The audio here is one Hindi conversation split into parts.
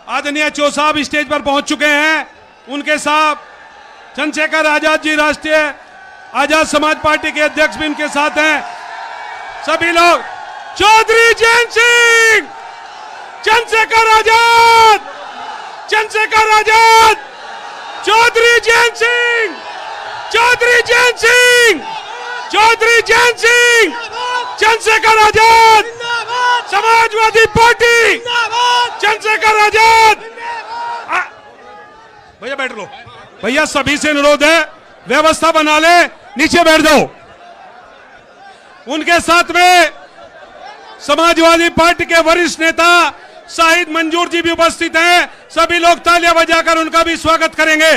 आदरणीय चो साहब स्टेज पर पहुंच चुके हैं। उनके साथ चंद्रशेखर आजाद जी राष्ट्रीय आजाद समाज पार्टी के अध्यक्ष भी उनके साथ हैं। सभी लोग चौधरी जैन सिंह, चंद्रशेखर आजाद, चंद्रशेखर आजाद, चौधरी जैन सिंह, चौधरी जैन सिंह, चौधरी जैन सिंह, चंद्रशेखर आजाद, समाजवादी पार्टी, चंद्रशेखर आजाद। भैया बैठ लो, भैया सभी से अनुरोध है व्यवस्था बना ले, नीचे बैठ जाओ। उनके साथ में समाजवादी पार्टी के वरिष्ठ नेता शाहिद मंजूर जी भी उपस्थित हैं। सभी लोग तालियां बजाकर उनका भी स्वागत करेंगे।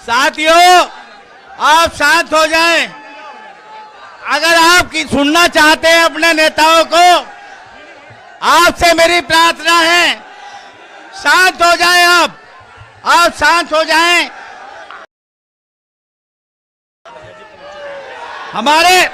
साथियों, आप शांत हो जाएं। अगर आप सुनना चाहते हैं अपने नेताओं को, आपसे मेरी प्रार्थना है, शांत हो जाएं। आप शांत हो जाएं। हमारे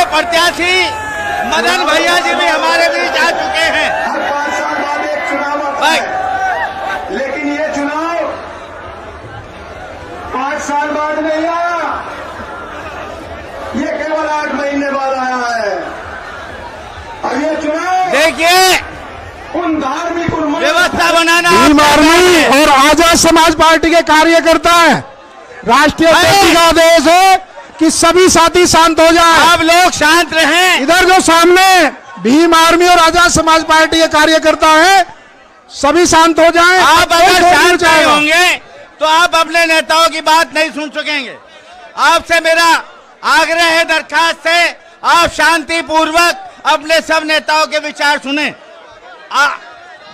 प्रत्याशी मदन भैया जी भी हमारे बीच आ चुके हैं। हर 5 साल बाद एक चुनाव आता है, लेकिन ये चुनाव 5 साल बाद नहीं आया, ये केवल 8 महीने बाद आया है। और ये चुनाव देखिए, उन धार्मिक व्यवस्था बनाना भीम आर्मी और आजाद समाज पार्टी के कार्यकर्ता है। राष्ट्रीय अध्यक्ष का आदेश है कि सभी साथी शांत हो जाएं। आप लोग शांत रहें। इधर जो सामने भीम आर्मी और आजाद समाज पार्टी के कार्यकर्ता हैं, सभी शांत हो जाएं। आप अगर शांत नहीं होंगे तो आप अपने नेताओं की बात नहीं सुन सकेंगे। आपसे मेरा आग्रह है, दरखास्त है, आप शांति पूर्वक अपने सब नेताओं के विचार सुने।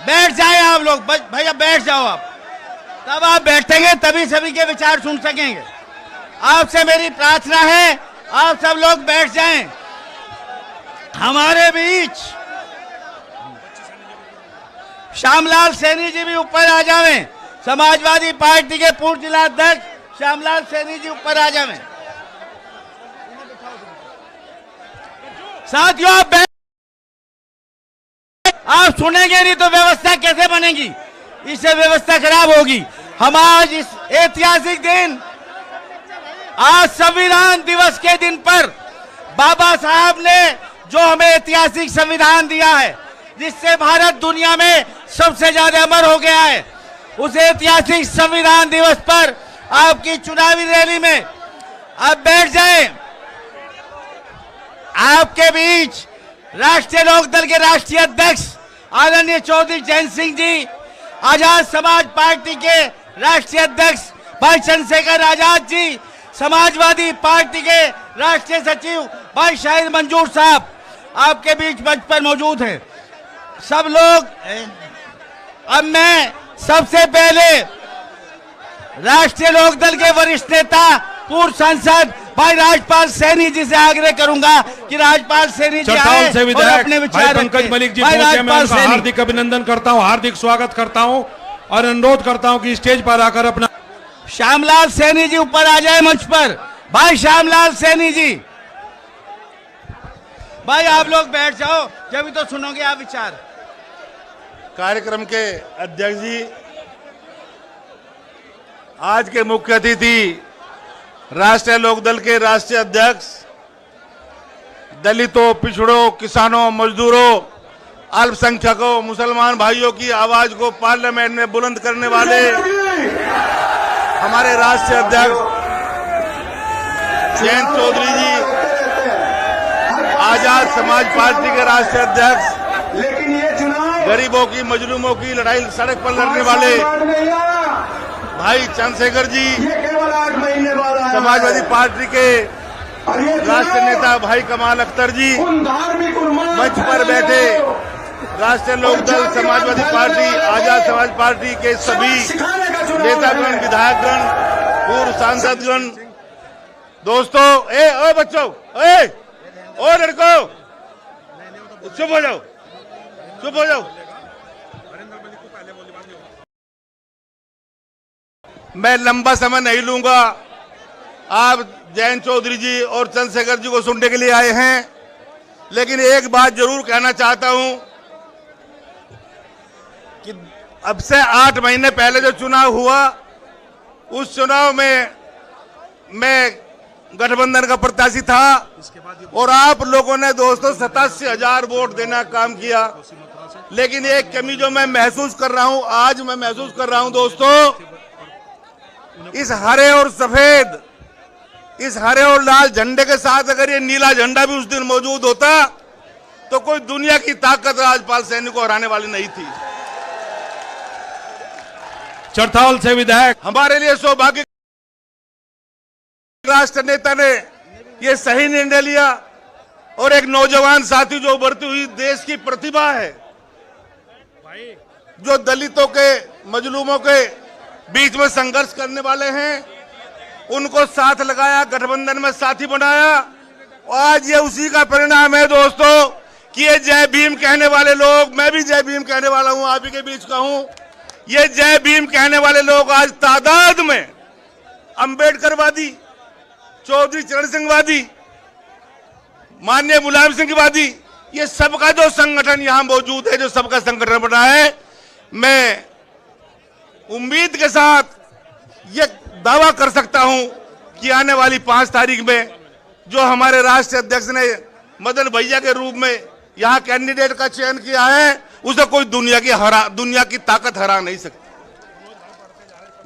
बैठ जाए आप लोग, भैया बैठ जाओ आप, तब आप बैठेंगे तभी सभी के विचार सुन सकेंगे। आपसे मेरी प्रार्थना है, आप सब लोग बैठ जाएं। हमारे बीच श्यामलाल सैनी जी भी ऊपर आ जावें। समाजवादी पार्टी के पूर्व जिला अध्यक्ष श्यामलाल सैनी जी ऊपर आ जावें। साथियों, आप सुनेंगे नहीं तो व्यवस्था कैसे बनेगी? इससे व्यवस्था खराब होगी। हम आज इस ऐतिहासिक दिन, आज संविधान दिवस के दिन पर बाबा साहब ने जो हमें ऐतिहासिक संविधान दिया है, जिससे भारत दुनिया में सबसे ज्यादा अमर हो गया है, उस ऐतिहासिक संविधान दिवस पर आपकी चुनावी रैली में आप बैठ जाएं। आपके बीच राष्ट्रीय लोकदल के राष्ट्रीय अध्यक्ष आदरणीय चौधरी जैन सिंह जी, आजाद समाज पार्टी के राष्ट्रीय अध्यक्ष भाई चंद्रशेखर आजाद जी, समाजवादी पार्टी के राष्ट्रीय सचिव भाई शाहिद मंजूर साहब आपके बीच मंच पर मौजूद हैं। सब लोग, अब मैं सबसे पहले राष्ट्रीय लोकदल के वरिष्ठ नेता पूर्व सांसद भाई राजपाल सैनी जी से आग्रह करूंगा कि राजपाल सैनी जी आए और अपने विचार रखें। पंकज मलिक जी पहुंचे, मैं उनका हार्दिक अभिनंदन करता हूं, हार्दिक स्वागत करता हूं और अनुरोध करता हूं कि स्टेज पर आकर अपना। श्यामलाल सैनी जी ऊपर आ जाए मंच पर। भाई श्यामलाल सैनी जी, भाई आप लोग बैठ जाओ, जब तो सुनोगे आप विचार। कार्यक्रम के अध्यक्ष जी, आज के मुख्य अतिथि राष्ट्रीय लोकदल के राष्ट्रीय अध्यक्ष, दलितों, पिछड़ों, किसानों, मजदूरों, अल्पसंख्यकों, मुसलमान भाइयों की आवाज को पार्लियामेंट में बुलंद करने वाले हमारे राष्ट्रीय अध्यक्ष जयंत चौधरी जी, आजाद समाज पार्टी के राष्ट्रीय अध्यक्ष, लेकिन ये चुनाव गरीबों की, मजलूमों की लड़ाई सड़क पर लड़ने वाले भाई चंद्रशेखर जी, ये केवल 8 महीने बाद आया है। समाजवादी पार्टी के राष्ट्रीय नेता भाई कमाल अख्तर जी उन धार्मिक मंच पर बैठे, राष्ट्रीय लोकदल, समाजवादी पार्टी, आजाद समाज पार्टी के सभी नेतागण, विधायकगण, पूर्व सांसदगण, दोस्तों, ओ बच्चों, ओ लड़कों, चुप हो जाओ, चुप हो जाओ। मैं लंबा समय नहीं लूंगा। आप जयंत चौधरी जी और चंद्रशेखर जी को सुनने के लिए आए हैं, लेकिन एक बात जरूर कहना चाहता हूं कि अब से 8 महीने पहले जो चुनाव हुआ, उस चुनाव में मैं गठबंधन का प्रत्याशी था और आप लोगों ने दोस्तों 87,000 वोट देना काम किया। लेकिन एक कमी जो मैं महसूस कर रहा हूं, आज मैं महसूस कर रहा हूं दोस्तों, इस हरे और सफेद, इस हरे और लाल झंडे के साथ अगर ये नीला झंडा भी उस दिन मौजूद होता तो कोई दुनिया की ताकत राजपाल सैनी को हराने वाली नहीं थी। चरथावल से विधायक। हमारे लिए सौभाग्य, राष्ट्र नेता ने ये सही निर्णय लिया और एक नौजवान साथी जो उभरती हुई देश की प्रतिभा है, जो दलितों के, मजलूमों के बीच में संघर्ष करने वाले हैं, उनको साथ लगाया, गठबंधन में साथी बनाया। और आज ये उसी का परिणाम है दोस्तों कि ये जय भीम कहने वाले लोग, मैं भी जय भीम कहने वाला हूं, आप ही के बीच का हूं, ये जय भीम कहने वाले लोग आज तादाद में अंबेडकरवादी, चौधरी चरण सिंह वादी, माननीय मुलायम सिंह वादी, ये सबका जो संगठन यहां मौजूद है, जो सबका संगठन बना है, मैं उम्मीद के साथ ये दावा कर सकता हूं कि आने वाली 5 तारीख में जो हमारे राष्ट्रीय अध्यक्ष ने मदन भैया के रूप में यहां कैंडिडेट का चयन किया है, उसे कोई दुनिया की ताकत हरा नहीं सकती।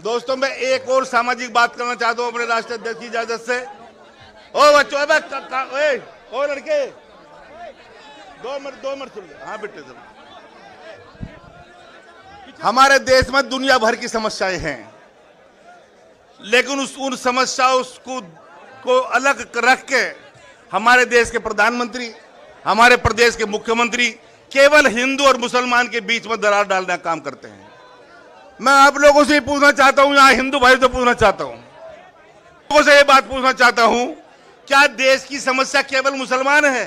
दोस्तों, मैं एक और सामाजिक बात करना चाहता हूं अपने राष्ट्रीय अध्यक्ष की इजाजत से। ओ बच्चों, ओ लड़के, 2 मिनट सुन लो। हाँ बेटे, हमारे देश में दुनिया भर की समस्याएं हैं, लेकिन उन समस्याओं को अलग रख के हमारे देश के प्रधानमंत्री, हमारे प्रदेश के मुख्यमंत्री केवल हिंदू और मुसलमान के बीच में दरार डालने का काम करते हैं। मैं आप लोगों से पूछना चाहता हूं, यहां हिंदू भाई से पूछना चाहता हूं, लोगों से ये बात पूछना चाहता हूं, क्या देश की समस्या केवल मुसलमान है?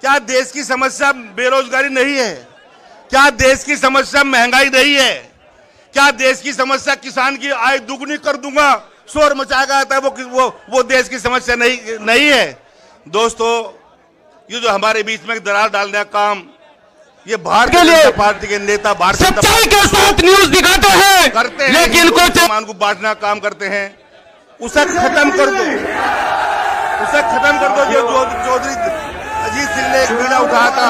क्या देश की समस्या बेरोजगारी नहीं है? क्या देश की समस्या महंगाई नहीं है? क्या देश की समस्या किसान की आय दुगनी कर दूंगा, शोर मचाएगा आता है, वो देश की समस्या नहीं है? दोस्तों, ये जो हमारे बीच में दरार डालने का काम ये भारतीय जनता पार्टी के नेता भारतीय सच्चाई के साथ न्यूज दिखाते हैं, करते हैं, लेकिन कुछ मुसलमान को बांटने का काम करते हैं। उसे खत्म कर दो, उसे खत्म कर दो। जो चौधरी अजीत सिंह ने एक बीड़ा उठाया था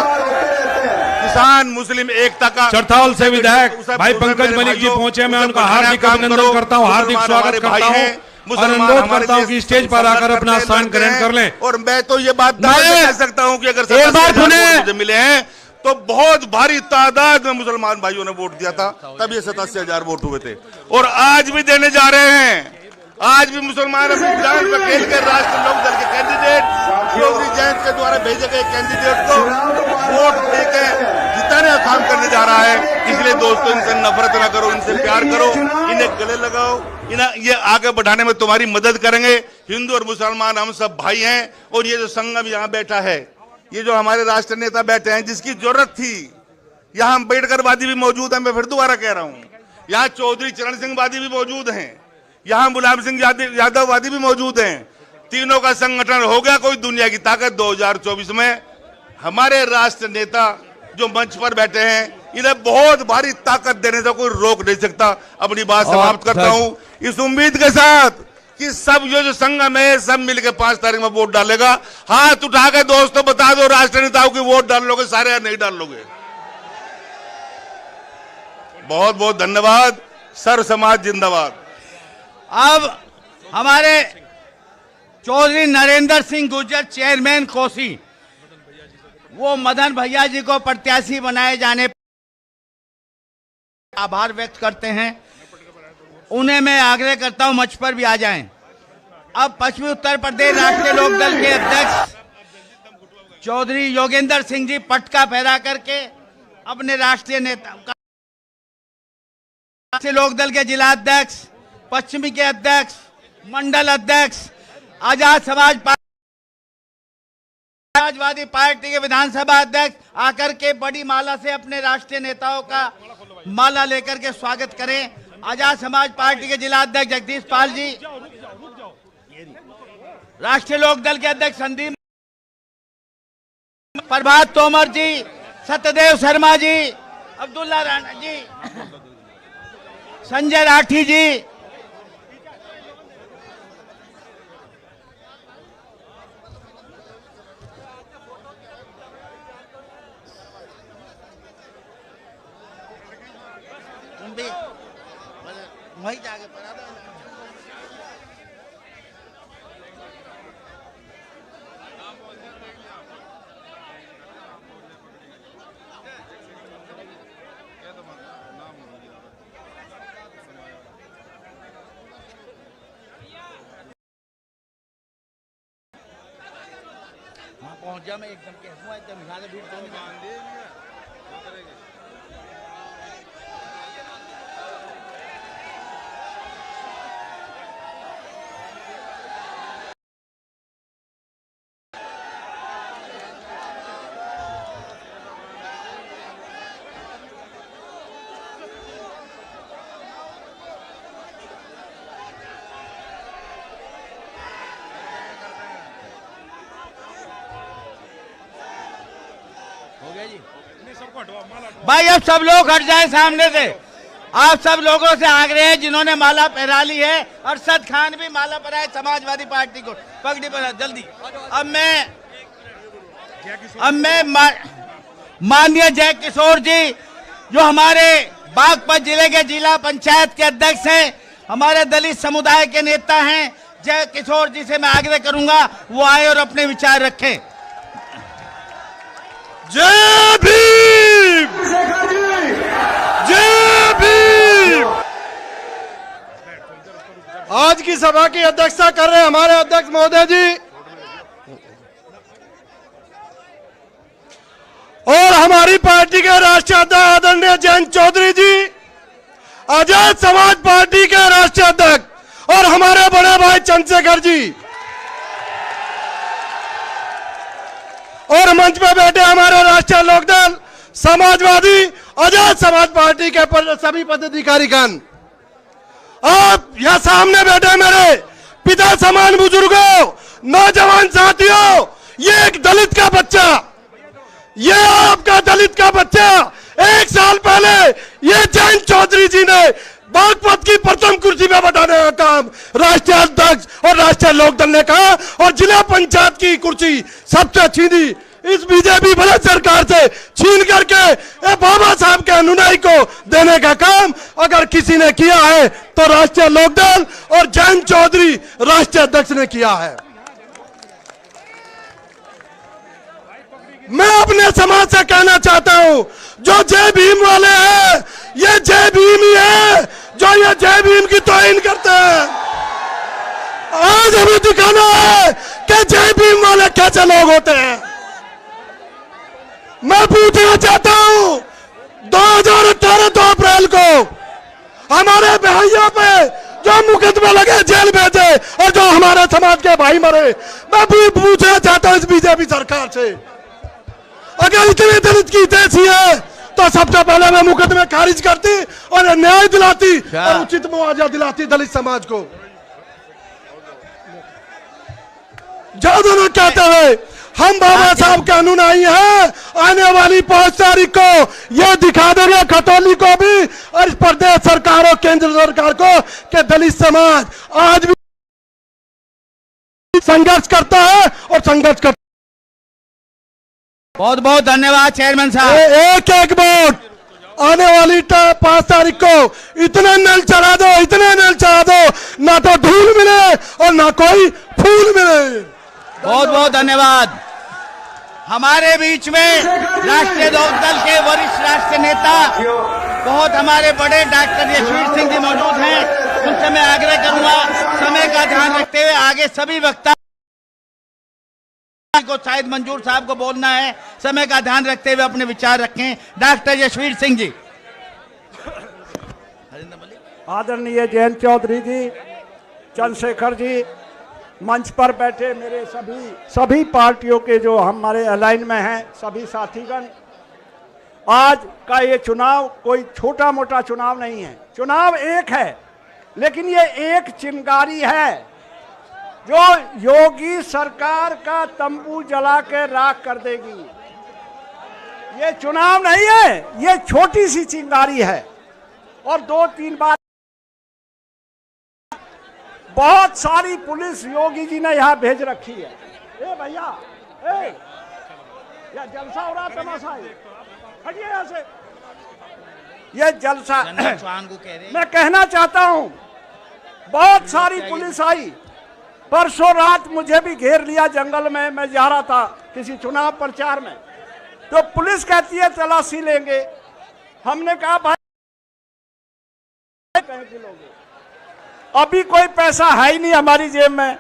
किसान मुस्लिम एकता का। चरथावल से विधायक भाई पंकज मलिक जी पहुंचे, मैं उनका हार्दिक अभिनंदन करता हूं, हार्दिक स्वागत करता हूं और अनुरोध करता हूं कि स्टेज पर आकर अपना स्थान ग्रहण कर लें। और मैं तो ये बात कह सकता हूं कि अगर मुझे मिले हैं तो बहुत भारी तादाद में मुसलमान भाइयों ने वोट दिया था, तब ये 87,000 वोट हुए थे और आज भी देने जा रहे हैं। आज भी मुसलमान अपनी जान पर खेल कर राष्ट्रीय लोकदल के कैंडिडेट चौधरी जयंत के द्वारा भेजे गए कैंडिडेट को वोट देकर जिताने का काम करने जा रहा है। इसलिए दोस्तों, इनसे नफरत ना करो, इनसे प्यार करो, इन्हें गले लगाओ, ये आगे बढ़ाने में तुम्हारी मदद करेंगे। हिंदू और मुसलमान हम सब भाई हैं और ये जो संगम यहाँ बैठा है, ये जो हमारे राष्ट्रीय नेता बैठे हैं, जिसकी जरूरत थी, यहाँ अम्बेडकरवादी भी मौजूद है, मैं फिर दोबारा कह रहा हूँ, यहाँ चौधरी चरण सिंह वादी भी मौजूद हैं, यहाँ मुलायम सिंह यादववादी भी मौजूद हैं। तीनों का संगठन हो गया कोई दुनिया की ताकत। 2024 में हमारे राष्ट्रीय नेता जो मंच पर बैठे हैं, इन्हें बहुत भारी ताकत देने से कोई रोक नहीं सकता। अपनी बात समाप्त करता हूं इस उम्मीद के साथ कि सब जो संगम है, सब मिलकर 5 तारीख में वोट डालेगा। हाथ उठा के दोस्तों बता दो, राष्ट्रीय नेताओं की वोट डाल लोगे सारे या नहीं डाल लोगे? बहुत बहुत धन्यवाद। सर्व समाज जिंदाबाद। अब हमारे चौधरी नरेंद्र सिंह गुर्जर चेयरमैन कोसी, वो मदन भैया जी को प्रत्याशी बनाए जाने पर आभार व्यक्त करते हैं। उन्हें मैं आग्रह करता हूं मंच पर भी आ जाएं। अब पश्चिमी उत्तर प्रदेश राष्ट्रीय लोकदल के अध्यक्ष चौधरी योगेंद्र सिंह जी पटका फहरा करके अपने राष्ट्रीय नेता राष्ट्रीय लोकदल के जिला अध्यक्ष, पश्चिमी के अध्यक्ष, मंडल अध्यक्ष, आजाद समाजवादी पार्टी के विधानसभा अध्यक्ष आकर के बड़ी माला से अपने राष्ट्रीय नेताओं का माला लेकर के स्वागत करें। आजाद समाज पार्टी के जिला अध्यक्ष जगदीश पाल जी, राष्ट्रीय लोकदल के अध्यक्ष संदीप, प्रभात तोमर जी, सत्यदेव शर्मा जी, अब्दुल्ला राणा जी, संजय राठी जी, वही जाके पढ़ा दो। वहाँ पहुंच जा, मैं एकदम कहूँगा एकदम हिला भीड़ तो नहीं। भाई अब सब लोग हट जाएं सामने से। आप सब लोगों से आग्रह है जिन्होंने माला पहना ली है, अरशद खान भी माला पहनाए समाजवादी पार्टी को, पगड़ी पहना जल्दी। अब मैं माननीय जय किशोर जी जो हमारे बागपत जिले के जिला पंचायत के अध्यक्ष हैं, हमारे दलित समुदाय के नेता हैं, जय किशोर जी से मैं आग्रह करूंगा वो आए और अपने विचार रखें। जय भीम, जय भीम। आज की सभा की अध्यक्षता कर रहे हमारे अध्यक्ष महोदय जी और हमारी पार्टी के राष्ट्रीय अध्यक्ष आदरणीय जयंत चौधरी जी, आजाद समाज पार्टी के राष्ट्रीय अध्यक्ष और हमारे बड़े भाई चंद्रशेखर जी और मंच पे बैठे हमारे राष्ट्रीय लोकदल, समाजवादी, आजाद समाज पार्टी के सभी पदाधिकारीगण, आप यहां सामने बैठे मेरे पिता समान बुजुर्गों, नौजवान साथियों, ये एक दलित का बच्चा, ये आपका दलित का बच्चा 1 साल पहले ये जयंत चौधरी जी ने बागपत की प्रथम कुर्सी में बैठाने का काम राष्ट्रीय अध्यक्ष और राष्ट्रीय लोकदल ने कहा और जिला पंचायत की कुर्सी सबसे छीनी इस बीजेपी भारत सरकार से छीन करके बाबा साहब के अनुयायी को देने का काम अगर किसी ने किया है तो राष्ट्रीय लोकदल और जयंत चौधरी राष्ट्रीय अध्यक्ष ने किया है। मैं अपने समाज से कहना चाहता हूं, जो जय भीम वाले हैं ये जय भीम ही है, जो ये जय भीम की तौहीन करते हैं। आज हमें दिखाना है कि जय भीम वाले कैसे लोग होते हैं। मैं पूछना चाहता हूं 2018 2 अप्रैल को हमारे भाइयों पे जो मुकदमे लगे, जेल भेजे और जो हमारे समाज के भाई मरे, मैं भी पूछना चाहता हूं इस बीजेपी सरकार से, अगर इतनी दलित की तेजी है तो सबसे पहले मैं मुकदमे खारिज करती और न्याय दिलाती और उचित मुआवजा दिलाती दलित समाज को। जो दोनों कहते हुए हम बाबा साहब के अनुयायी हैं, आने वाली 5 तारीख को यह दिखा देंगे खटोली को भी और इस प्रदेश सरकार और केंद्र सरकार को कि दलित समाज आज भी संघर्ष करता है और संघर्ष करता है। बहुत बहुत धन्यवाद चेयरमैन साहब। एक वोट आने वाली 5 तारीख को इतने नल चढ़ा दो, इतने नल चढ़ा दो, ना तो धूल मिले और ना कोई फूल मिले। बहुत बहुत धन्यवाद। हमारे बीच में राष्ट्रीय लोकदल के वरिष्ठ राष्ट्रीय नेता बहुत हमारे बड़े डॉक्टर यशवीर सिंह जी मौजूद हैं, उनसे मैं आग्रह करूंगा समय का ध्यान रखते हुए आगे सभी वक्ता को शायद मंजूर साहब को बोलना है, समय का ध्यान रखते हुए अपने विचार रखें। डॉक्टर यशवीर सिंह जी। आदरणीय जयंत चौधरी जी, चंद्रशेखर जी, मंच पर बैठे मेरे सभी पार्टियों के जो हमारे अलाइन में हैं सभी साथीगण, आज का ये चुनाव कोई छोटा मोटा चुनाव नहीं है। चुनाव एक है, लेकिन ये एक चिंगारी है जो योगी सरकार का तंबू जला के राख कर देगी। ये चुनाव नहीं है, ये छोटी सी चिंगारी है। और 2-3 बार बहुत सारी पुलिस योगी जी ने यहाँ भेज रखी है। ए भैया, या जलसा हो रहा, तमाशा है, हटिए यहाँ से। ये जलसा मैं कहना चाहता हूँ, बहुत सारी पुलिस आई। परसों रात मुझे भी घेर लिया जंगल में, मैं जा रहा था किसी चुनाव प्रचार में, तो पुलिस कहती है तलाशी लेंगे। हमने कहा भाई कहीं की लोगे, अभी कोई पैसा है ही नहीं हमारी जेब में।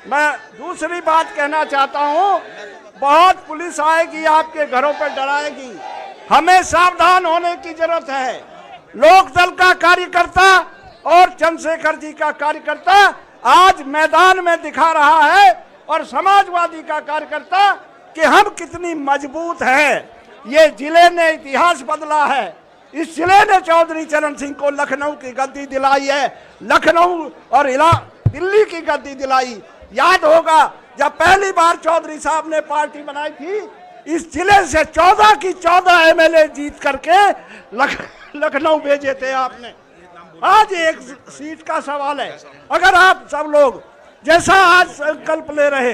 मैं दूसरी बात कहना चाहता हूं, बहुत पुलिस आएगी, आपके घरों पर डराएगी। हमें सावधान होने की जरूरत है। लोकदल का कार्यकर्ता और चंद्रशेखर जी का कार्यकर्ता आज मैदान में दिखा रहा है, और समाजवादी का कार्यकर्ता कि हम कितनी मजबूत हैं। ये जिले ने इतिहास बदला है। इस जिले ने चौधरी चरण सिंह को लखनऊ की गद्दी दिलाई है, लखनऊ और दिल्ली की गद्दी दिलाई। याद होगा जब पहली बार चौधरी साहब ने पार्टी बनाई थी, इस जिले से 14 की 14 एमएलए जीत करके लखनऊ भेजे थे आपने। आज एक सीट का सवाल है। अगर आप सब लोग जैसा आज संकल्प ले रहे,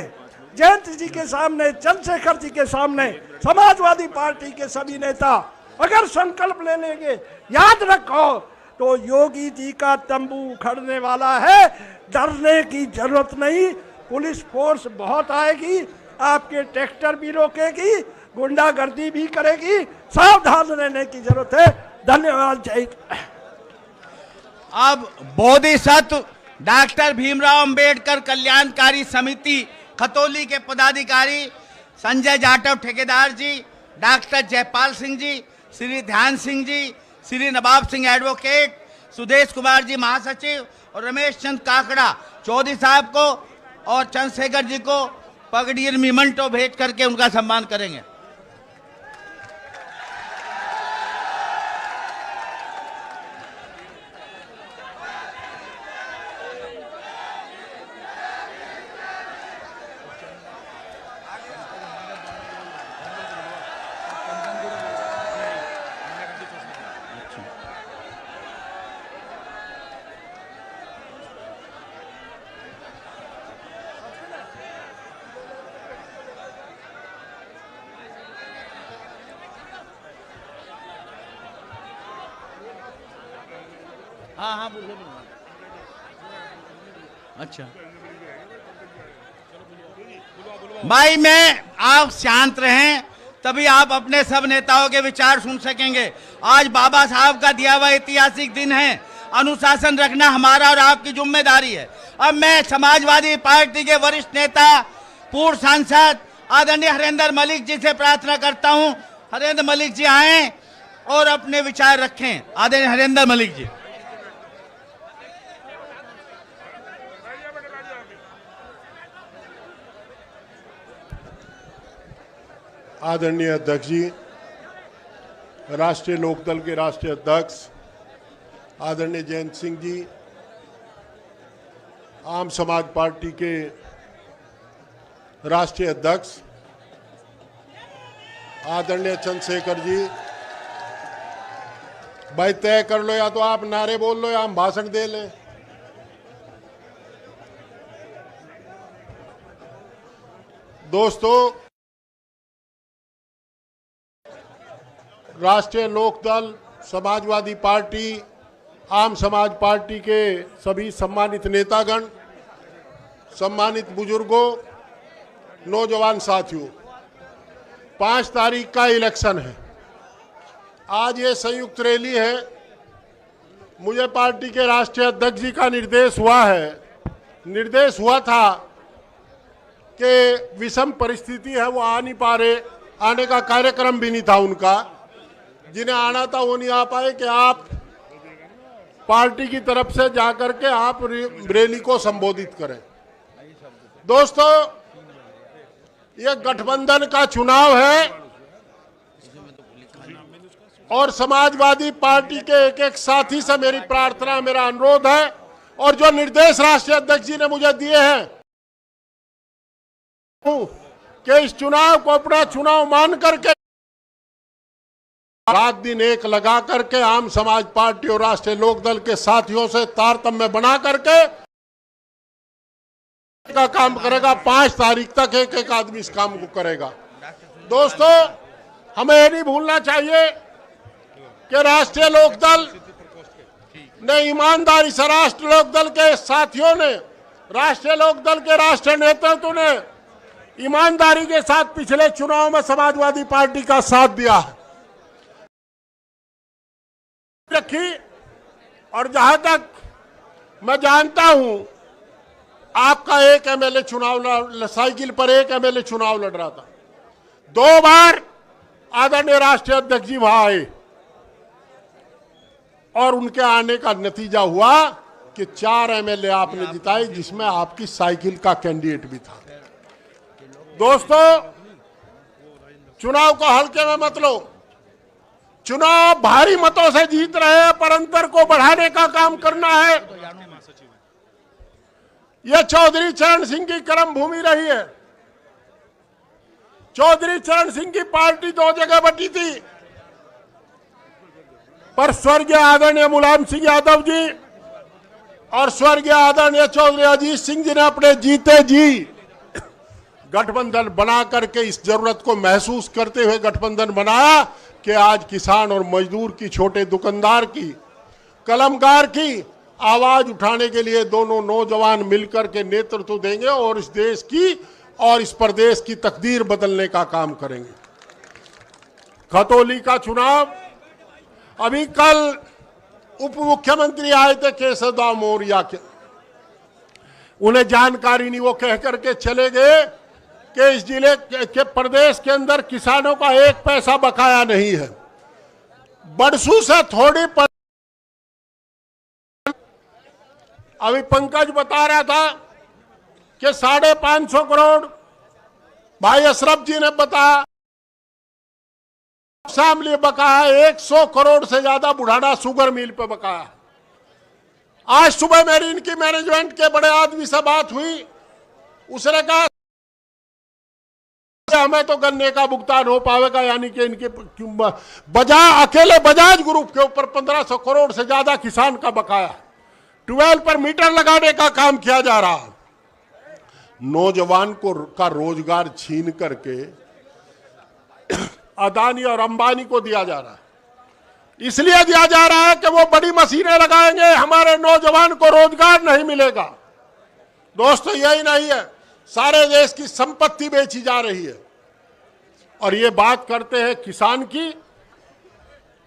जयंत जी के सामने, चंद्रशेखर जी के सामने, समाजवादी पार्टी के सभी नेता अगर संकल्प ले लेंगे, याद रखो तो योगी जी का तंबू उखड़ने वाला है। डरने की जरूरत नहीं। पुलिस फोर्स बहुत आएगी, आपके ट्रैक्टर भी रोकेगी, गुंडागर्दी भी करेगी। सावधान रहने की जरूरत है। धन्यवाद। जय। अब बोधिसत्व डॉक्टर भीमराव अंबेडकर कल्याणकारी समिति खतौली के पदाधिकारी संजय जाटव ठेकेदार जी, डॉक्टर जयपाल सिंह जी, श्री ध्यान सिंह जी, श्री नवाब सिंह एडवोकेट, सुदेश कुमार जी महासचिव और रमेश चंद काकड़ा चौधरी साहब को और चंद्रशेखर जी को पगड़ी मिमेंटो भेंट करके उनका सम्मान करेंगे। हाँ बोलिए। अच्छा भाई, मैं आप शांत रहें, तभी आप अपने सब नेताओं के विचार सुन सकेंगे। आज बाबा साहब का दिया हुआ ऐतिहासिक दिन है। अनुशासन रखना हमारा और आपकी जिम्मेदारी है। अब मैं समाजवादी पार्टी के वरिष्ठ नेता, पूर्व सांसद आदरणीय हरेंद्र मलिक जी से प्रार्थना करता हूं, हरेंद्र मलिक जी आए और अपने विचार रखें। आदरणीय हरेंद्र मलिक जी। आदरणीय अध्यक्ष जी, राष्ट्रीय लोकदल के राष्ट्रीय अध्यक्ष आदरणीय जयंत सिंह जी, आम समाज पार्टी के राष्ट्रीय अध्यक्ष आदरणीय चंद्रशेखर जी, भाई तय कर लो, या तो आप नारे बोल लो या हम भाषण दे लें। दोस्तों, राष्ट्रीय लोकदल, समाजवादी पार्टी, आम समाज पार्टी के सभी सम्मानित नेतागण, सम्मानित बुजुर्गों, नौजवान साथियों, 5 तारीख का इलेक्शन है। आज ये संयुक्त रैली है। मुझे पार्टी के राष्ट्रीय अध्यक्ष जी का निर्देश हुआ था कि विषम परिस्थिति है, वो आ नहीं पा रहे, आने का कार्यक्रम भी नहीं था उनका, जिन्हें आना था वो नहीं आ पाए, कि आप पार्टी की तरफ से जाकर के आप रैली को संबोधित करें। दोस्तों, ये गठबंधन का चुनाव है और समाजवादी पार्टी के एक एक साथी से मेरी प्रार्थना, मेरा अनुरोध है और जो निर्देश राष्ट्रीय अध्यक्ष जी ने मुझे दिए हैं कि इस चुनाव को अपना चुनाव मान करके रात दिन एक लगा करके आम समाज पार्टी और राष्ट्रीय लोकदल के साथियों से तारतम्य बना करके का काम करेगा। 5 तारीख तक एक एक आदमी इस काम को करेगा। दोस्तों, हमें ये नहीं भूलना चाहिए कि राष्ट्रीय लोकदल ने ईमानदारी से, राष्ट्रीय लोकदल के साथियों ने, राष्ट्रीय लोकदल के राष्ट्रीय नेतृत्व ने ईमानदारी के साथ पिछले चुनाव में समाजवादी पार्टी का साथ दिया है रखी। और जहां तक मैं जानता हूं, आपका एक एमएलए चुनाव, साइकिल पर एक एमएलए चुनाव लड़ रहा था, 2 बार आदरणीय राष्ट्रीय अध्यक्ष जी वहां आए और उनके आने का नतीजा हुआ कि 4 एमएलए आपने जिताए, जिसमें आपकी साइकिल का कैंडिडेट भी था। दोस्तों, चुनाव को हल्के में मत लो। चुनाव भारी मतों से जीत रहे हैं, पर अंतर को बढ़ाने का काम करना है। यह चौधरी चरण सिंह की कर्म भूमि रही है। चौधरी चरण सिंह की पार्टी 2 जगह बटी थी, पर स्वर्गीय आदरणीय मुलायम सिंह यादव जी और स्वर्गीय आदरणीय चौधरी अजीत सिंह जी ने अपने जीते जी गठबंधन बना करके, इस जरूरत को महसूस करते हुए गठबंधन बनाया कि आज किसान और मजदूर की, छोटे दुकानदार की, कलमकार की आवाज उठाने के लिए दोनों नौजवान मिलकर के नेतृत्व देंगे और इस देश की और इस प्रदेश की तकदीर बदलने का काम करेंगे। खतौली का चुनाव, अभी कल उप मुख्यमंत्री आए थे केशवदास मौर्य के, उन्हें जानकारी नहीं, वो कह करके चले गए कि इस जिले के प्रदेश के अंदर किसानों का 1 पैसा बकाया नहीं है। बरसू से थोड़ी अभी पंकज बता रहा था कि 550 करोड़, भाई अशरफ जी ने बताया शामली बकाया, 100 करोड़ से ज्यादा बुढ़ाना शुगर मिल पे बकाया। आज सुबह मेरी इनकी मैनेजमेंट के बड़े आदमी से बात हुई, उसने कहा हमें तो गन्ने का भुगतान हो पाएगा, यानी कि इनके अकेले बजाज ग्रुप के ऊपर 1500 करोड़ से ज्यादा किसान का बकाया। 12 पर मीटर लगाने का काम किया जा रहा है। नौजवान का रोजगार छीन करके अदानी और अंबानी को दिया जा रहा है। इसलिए दिया जा रहा है कि वो बड़ी मशीनें लगाएंगे, हमारे नौजवान को रोजगार नहीं मिलेगा। दोस्तों, यही नहीं है, सारे देश की संपत्ति बेची जा रही है। और ये बात करते हैं किसान की,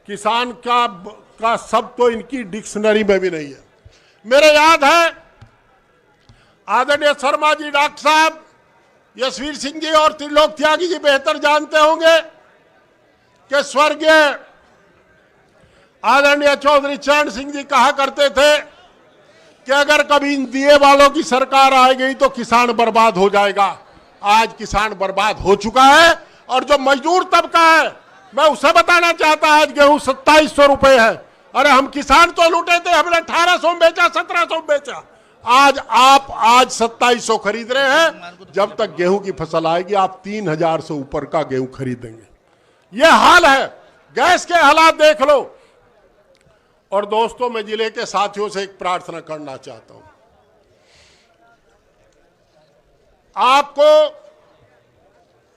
किसान का शब्द तो इनकी डिक्शनरी में भी नहीं है। मेरे याद है आदरणीय शर्मा जी, डॉक्टर साहब, यशवीर सिंह जी और त्रिलोक त्यागी जी बेहतर जानते होंगे कि स्वर्गीय आदरणीय चौधरी चरण सिंह जी कहा करते थे कि अगर कभी इन दिए वालों की सरकार आ गई तो किसान बर्बाद हो जाएगा। आज किसान बर्बाद हो चुका है और जो मजदूर तबका है, मैं उसे बताना चाहता, आज गेहूं 2700 रुपए है। अरे हम किसान तो लूटे थे, हमने 1800 बेचा, 1700 बेचा। आज आप 2700 खरीद रहे हैं। जब तक गेहूं की फसल आएगी आप 3000 से ऊपर का गेहूं खरीदेंगे। यह हाल है। गैस के हालात देख लो। और दोस्तों, मैं जिले के साथियों से एक प्रार्थना करना चाहता हूं, आपको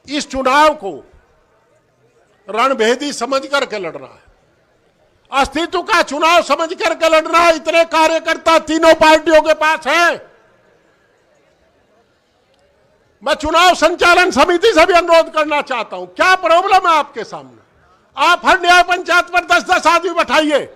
इस चुनाव को रणभेदी समझ करके लड़ना है, अस्तित्व का चुनाव समझ करके लड़ना है। इतने कार्यकर्ता तीनों पार्टियों के पास हैं। मैं चुनाव संचालन समिति से भी अनुरोध करना चाहता हूं, क्या प्रॉब्लम है आपके सामने? आप हर न्याय पंचायत पर 10-10 आदमी बैठाइए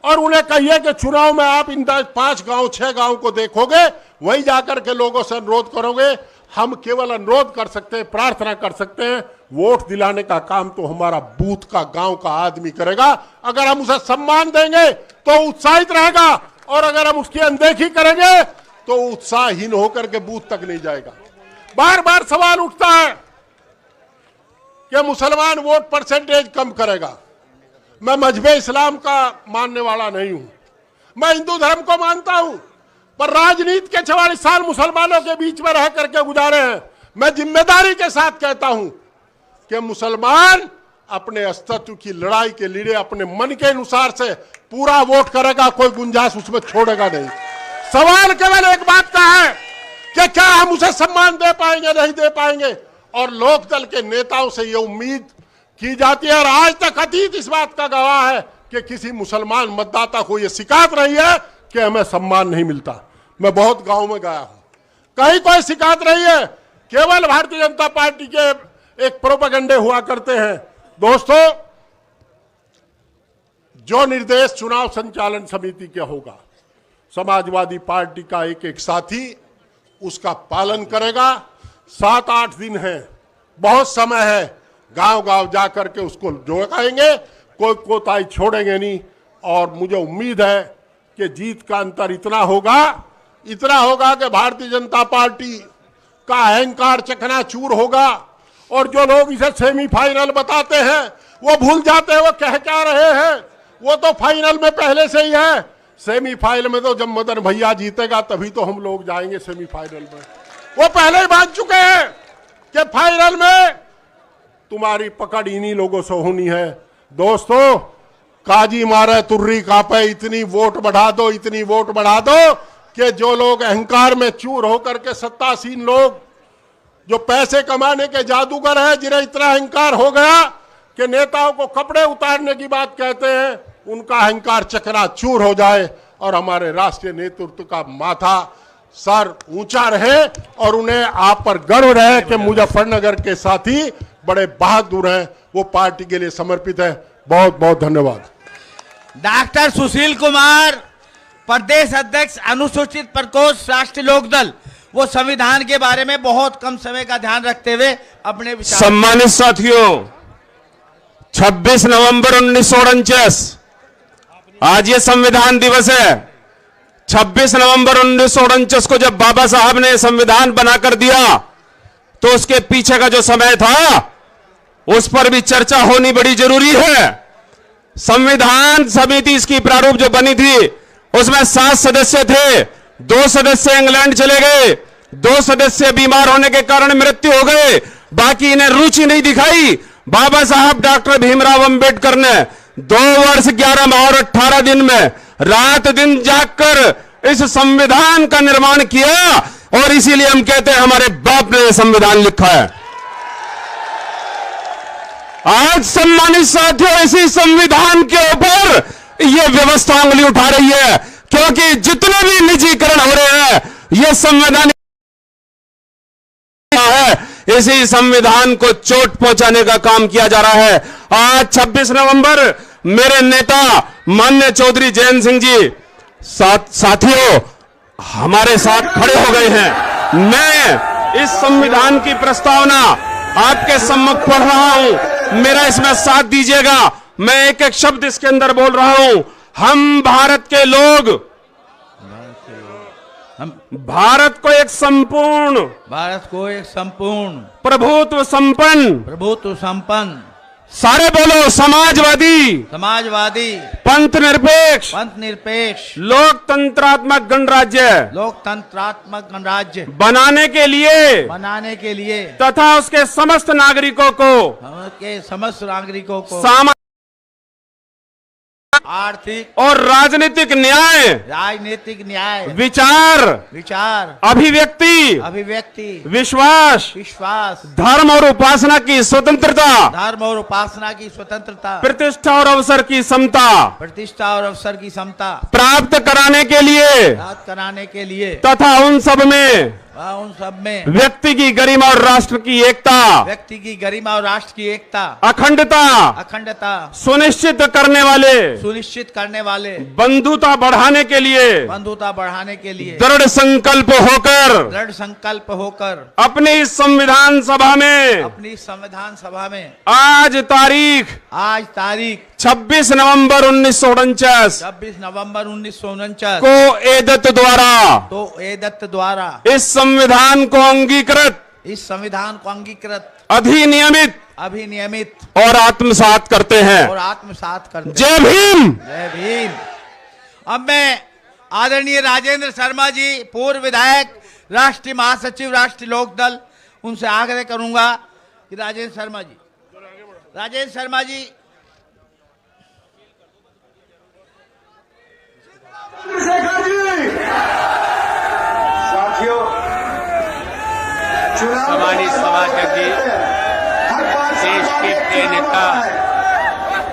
और उन्हें कहिए कि चुनाव में आप इन 5 गांव 6 गांव को देखोगे, वहीं जाकर के लोगों से अनुरोध करोगे हम केवल अनुरोध कर सकते हैं, प्रार्थना कर सकते हैं, वोट दिलाने का काम तो हमारा बूथ का, गांव का आदमी करेगा। अगर हम उसे सम्मान देंगे तो उत्साहित रहेगा, और अगर हम उसकी अनदेखी करेंगे तो उत्साहहीन होकर के बूथ तक नहीं जाएगा। बार बार सवाल उठता है कि मुसलमान वोट परसेंटेज कम करेगा। मैं मजहबे इस्लाम का मानने वाला नहीं हूं, मैं हिंदू धर्म को मानता हूं, पर राजनीति के 44 साल मुसलमानों के बीच में रह करके गुजारे हैं। मैं जिम्मेदारी के साथ कहता हूं कि मुसलमान अपने अस्तित्व की लड़ाई के लिए अपने मन के अनुसार से पूरा वोट करेगा, कोई गुंजाइश उसमें छोड़ेगा नहीं। सवाल केवल एक बात का है कि क्या हम उसे सम्मान दे पाएंगे, नहीं दे पाएंगे। और लोकदल के नेताओं से यह उम्मीद की जाती है, और आज तक अतीत इस बात का गवाह है कि किसी मुसलमान मतदाता को यह शिकायत रही है कि हमें सम्मान नहीं मिलता। मैं बहुत गांव में गया हूं, कहीं कोई शिकायत रही है। केवल भारतीय जनता पार्टी के एक प्रोपेगेंडे हुआ करते हैं। दोस्तों, जो निर्देश चुनाव संचालन समिति के होगा, समाजवादी पार्टी का एक एक साथी उसका पालन करेगा। 7-8 दिन है, बहुत समय है, गांव गांव जाकर के उसको जोड़ाएंगे, कोई कोताही छोड़ेंगे नहीं। और मुझे उम्मीद है कि जीत का अंतर इतना होगा कि भारतीय जनता पार्टी का अहंकार चकनाचूर होगा, और जो लोग इसे सेमीफाइनल बताते हैं वो भूल जाते हैं वो कह क्या रहे हैं। वो तो फाइनल में पहले से ही है। सेमीफाइनल में तो जब मदन भैया जीतेगा तभी तो हम लोग जाएंगे सेमीफाइनल में। वो पहले ही मान चुके हैं कि फाइनल में तुम्हारी पकड़ इन्हीं लोगों से होनी है। दोस्तों, काजी मारे तुर्री कापे, इतनी वोट बढ़ा दो, इतनी वोट बढ़ा दो कि जो लोग अहंकार में चूर होकर के सत्तासीन लोग, जो पैसे कमाने के जादूगर हैं, जिन्हें इतना अहंकार हो गया कि नेताओं को कपड़े उतारने की बात कहते हैं, उनका अहंकार चकनाचूर हो जाए और हमारे राष्ट्रीय नेतृत्व का माथा, सर ऊंचा रहे और उन्हें आप पर गर्व रहे कि मुजफ्फरनगर के साथी बड़े बहादुर हैं, वो पार्टी के लिए समर्पित है। बहुत बहुत धन्यवाद। डॉक्टर सुशील कुमार, प्रदेश अध्यक्ष, अनुसूचित प्रकोष्ठ, राष्ट्रीय लोकदल, वो संविधान के बारे में बहुत कम समय का ध्यान रखते हुए अपने विचार। सम्मानित साथियों, 26 नवंबर 1949 आज ये संविधान दिवस है। 26 नवंबर 1949 को जब बाबा साहब ने संविधान बनाकर दिया तो उसके पीछे का जो समय था उस पर भी चर्चा होनी बड़ी जरूरी है। संविधान समिति इसकी प्रारूप जो बनी थी उसमें 7 सदस्य थे, 2 सदस्य इंग्लैंड चले गए, 2 सदस्य बीमार होने के कारण मृत्यु हो गए, बाकी इन्हें रुचि नहीं दिखाई। बाबा साहब डॉक्टर भीमराव अंबेडकर ने 2 वर्ष 11 माह और 18 दिन में रात दिन जागकर इस संविधान का निर्माण किया, और इसीलिए हम कहते हैं हमारे बाप ने संविधान लिखा है। आज सम्मानित साथियों, इसी संविधान के ऊपर यह व्यवस्था उंगली उठा रही है, क्योंकि जितने भी निजीकरण हो रहे हैं यह संविधान है, इसी संविधान को चोट पहुंचाने का काम किया जा रहा है। आज 26 नवंबर मेरे नेता माननीय चौधरी जयंत सिंह जी साथियों हमारे साथ खड़े हो गए हैं। मैं इस संविधान की प्रस्तावना आपके सम्मुख पढ़ रहा हूं, मेरा इसमें साथ दीजिएगा। मैं एक एक शब्द इसके अंदर बोल रहा हूं। हम भारत के लोग, भारत को एक संपूर्ण प्रभुत्व संपन्न सारे बोलो समाजवादी पंथ निरपेक्ष लोकतंत्रात्मक गणराज्य बनाने के लिए तथा उसके समस्त नागरिकों को आर्थिक और राजनीतिक न्याय विचार अभिव्यक्ति विश्वास धर्म और उपासना की स्वतंत्रता प्रतिष्ठा और अवसर की समता प्राप्त कराने के लिए तथा उन सब में व्यक्ति की गरिमा और राष्ट्र की एकता अखंडता सुनिश्चित करने वाले सुनिश्चित करने वाले, बंधुता बढ़ाने के लिए दृढ़ संकल्प होकर अपनी इस संविधान सभा में आज तारीख 26 नवंबर 1949 को एदत्त द्वारा इस संविधान को अंगीकृत अधिनियमित और आत्मसात करते हैं। जय भीम। अब मैं आदरणीय राजेंद्र शर्मा जी, पूर्व विधायक, राष्ट्रीय महासचिव, राष्ट्रीय लोकदल, उनसे आग्रह करूंगा कि राजेंद्र शर्मा जी साथियों, सम्मानित सभाध्यक्ष जी, देश के प्रिय नेता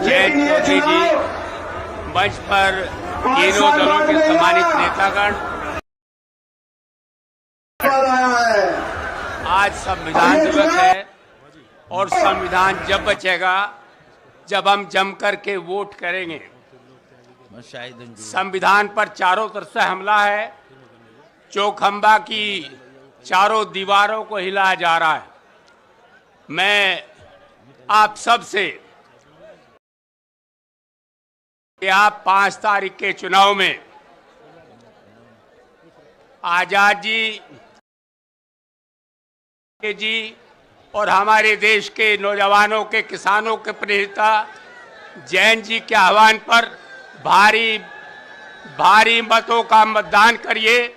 जयंत चौधरी जी, मंच पर तीनों दलों के सम्मानित नेतागण, आज संविधान दिवस है और संविधान जब बचेगा जब हम जमकर के वोट करेंगे। संविधान पर चारों तरफ से हमला है, चौखंबा की चारों दीवारों को हिलाया जा रहा है। मैं आप सब से कि आप 5 तारीख के चुनाव में आजाद जी और हमारे देश के नौजवानों के, किसानों के प्रेरिता जैन जी के आह्वान पर भारी मतों का मतदान करिए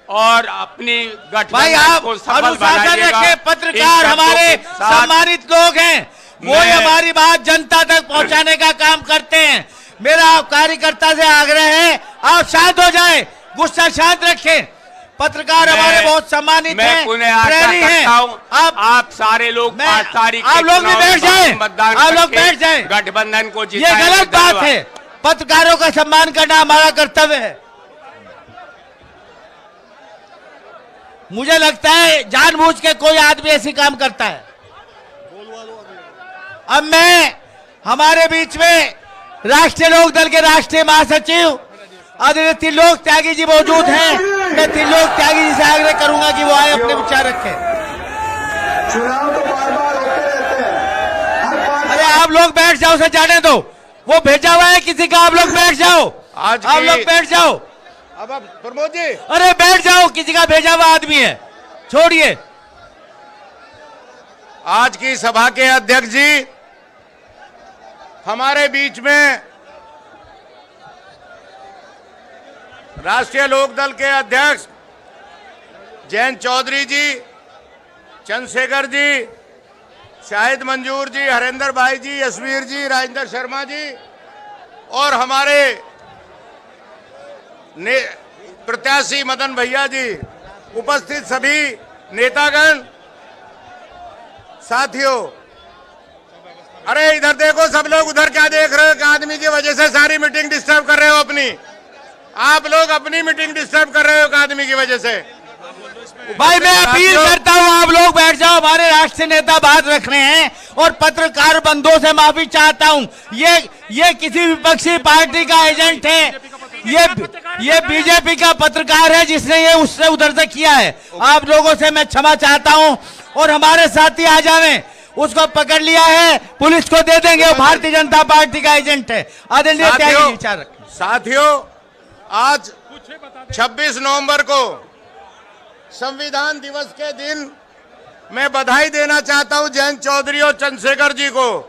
और अपनी गठबंधन को सफल बनाइएगा। पत्रकार हमारे सम्मानित लोग हैं, वो हमारी बात जनता तक पहुंचाने का काम करते हैं। मेरा कार्यकर्ता से आग्रह है, आप शांत हो जाए, गुस्सा शांत रखें। पत्रकार हमारे बहुत सम्मानित हैं, प्रेमी हैं। आप सारे लोग 5 तारीख आप लोग भी बैठ जाएं, मतदान आप लोग बैठ जाएं। गठबंधन को ये गलत बात है। पत्रकारों का सम्मान करना हमारा कर्तव्य है। मुझे लगता है जानबूझ के कोई आदमी ऐसी काम करता है। अब मैं हमारे बीच में राष्ट्रीय लोकदल के राष्ट्रीय महासचिव आदरणीय त्रिलोक त्यागी जी मौजूद हैं। मैं त्रिलोक त्यागी जी से आग्रह करूंगा कि वो आए, अपने विचार रखें। चुनाव तो बार-बार होते रहते हैं। अरे आप लोग बैठ जाओ, उसे जाने दो, वो भेजा हुआ है किसी का। आप लोग बैठ जाओ, आप लोग बैठ जाओ। अब प्रमोद जी, अरे बैठ जाओ, किसी का भेजा हुआ आदमी है, छोड़िए। आज की सभा के अध्यक्ष जी, हमारे बीच में राष्ट्रीय लोकदल के अध्यक्ष जयंत चौधरी जी, चंद्रशेखर जी, शाहिद मंजूर जी, हरेंद्र भाई जी, यशवीर जी, राजेंद्र शर्मा जी और हमारे प्रत्याशी मदन भैया जी, उपस्थित सभी नेतागण, साथियों, अरे इधर देखो सब लोग, उधर क्या देख रहे हो? एक आदमी की वजह से सारी मीटिंग डिस्टर्ब कर रहे हो अपनी। आप लोग अपनी मीटिंग डिस्टर्ब कर रहे हो एक आदमी की वजह से। भाई मैं अपील करता हूं, आप लोग बैठ जाओ। हमारे राष्ट्रीय नेता बात रख रहे हैं और पत्रकार बंधुओं से माफी चाहता हूं। ये किसी विपक्षी पार्टी का एजेंट है, ये बीजेपी का पत्रकार है जिसने ये उससे उधर से किया है। आप लोगों से मैं क्षमा चाहता हूं और हमारे साथी आ जावें, उसको पकड़ लिया है, पुलिस को दे देंगे, वो भारतीय जनता पार्टी का एजेंट है। आदरणीय त्यागी विचार रखें। साथियों, आज 26 नवंबर को संविधान दिवस के दिन मैं बधाई देना चाहता हूं जयंत चौधरी और चंद्रशेखर जी को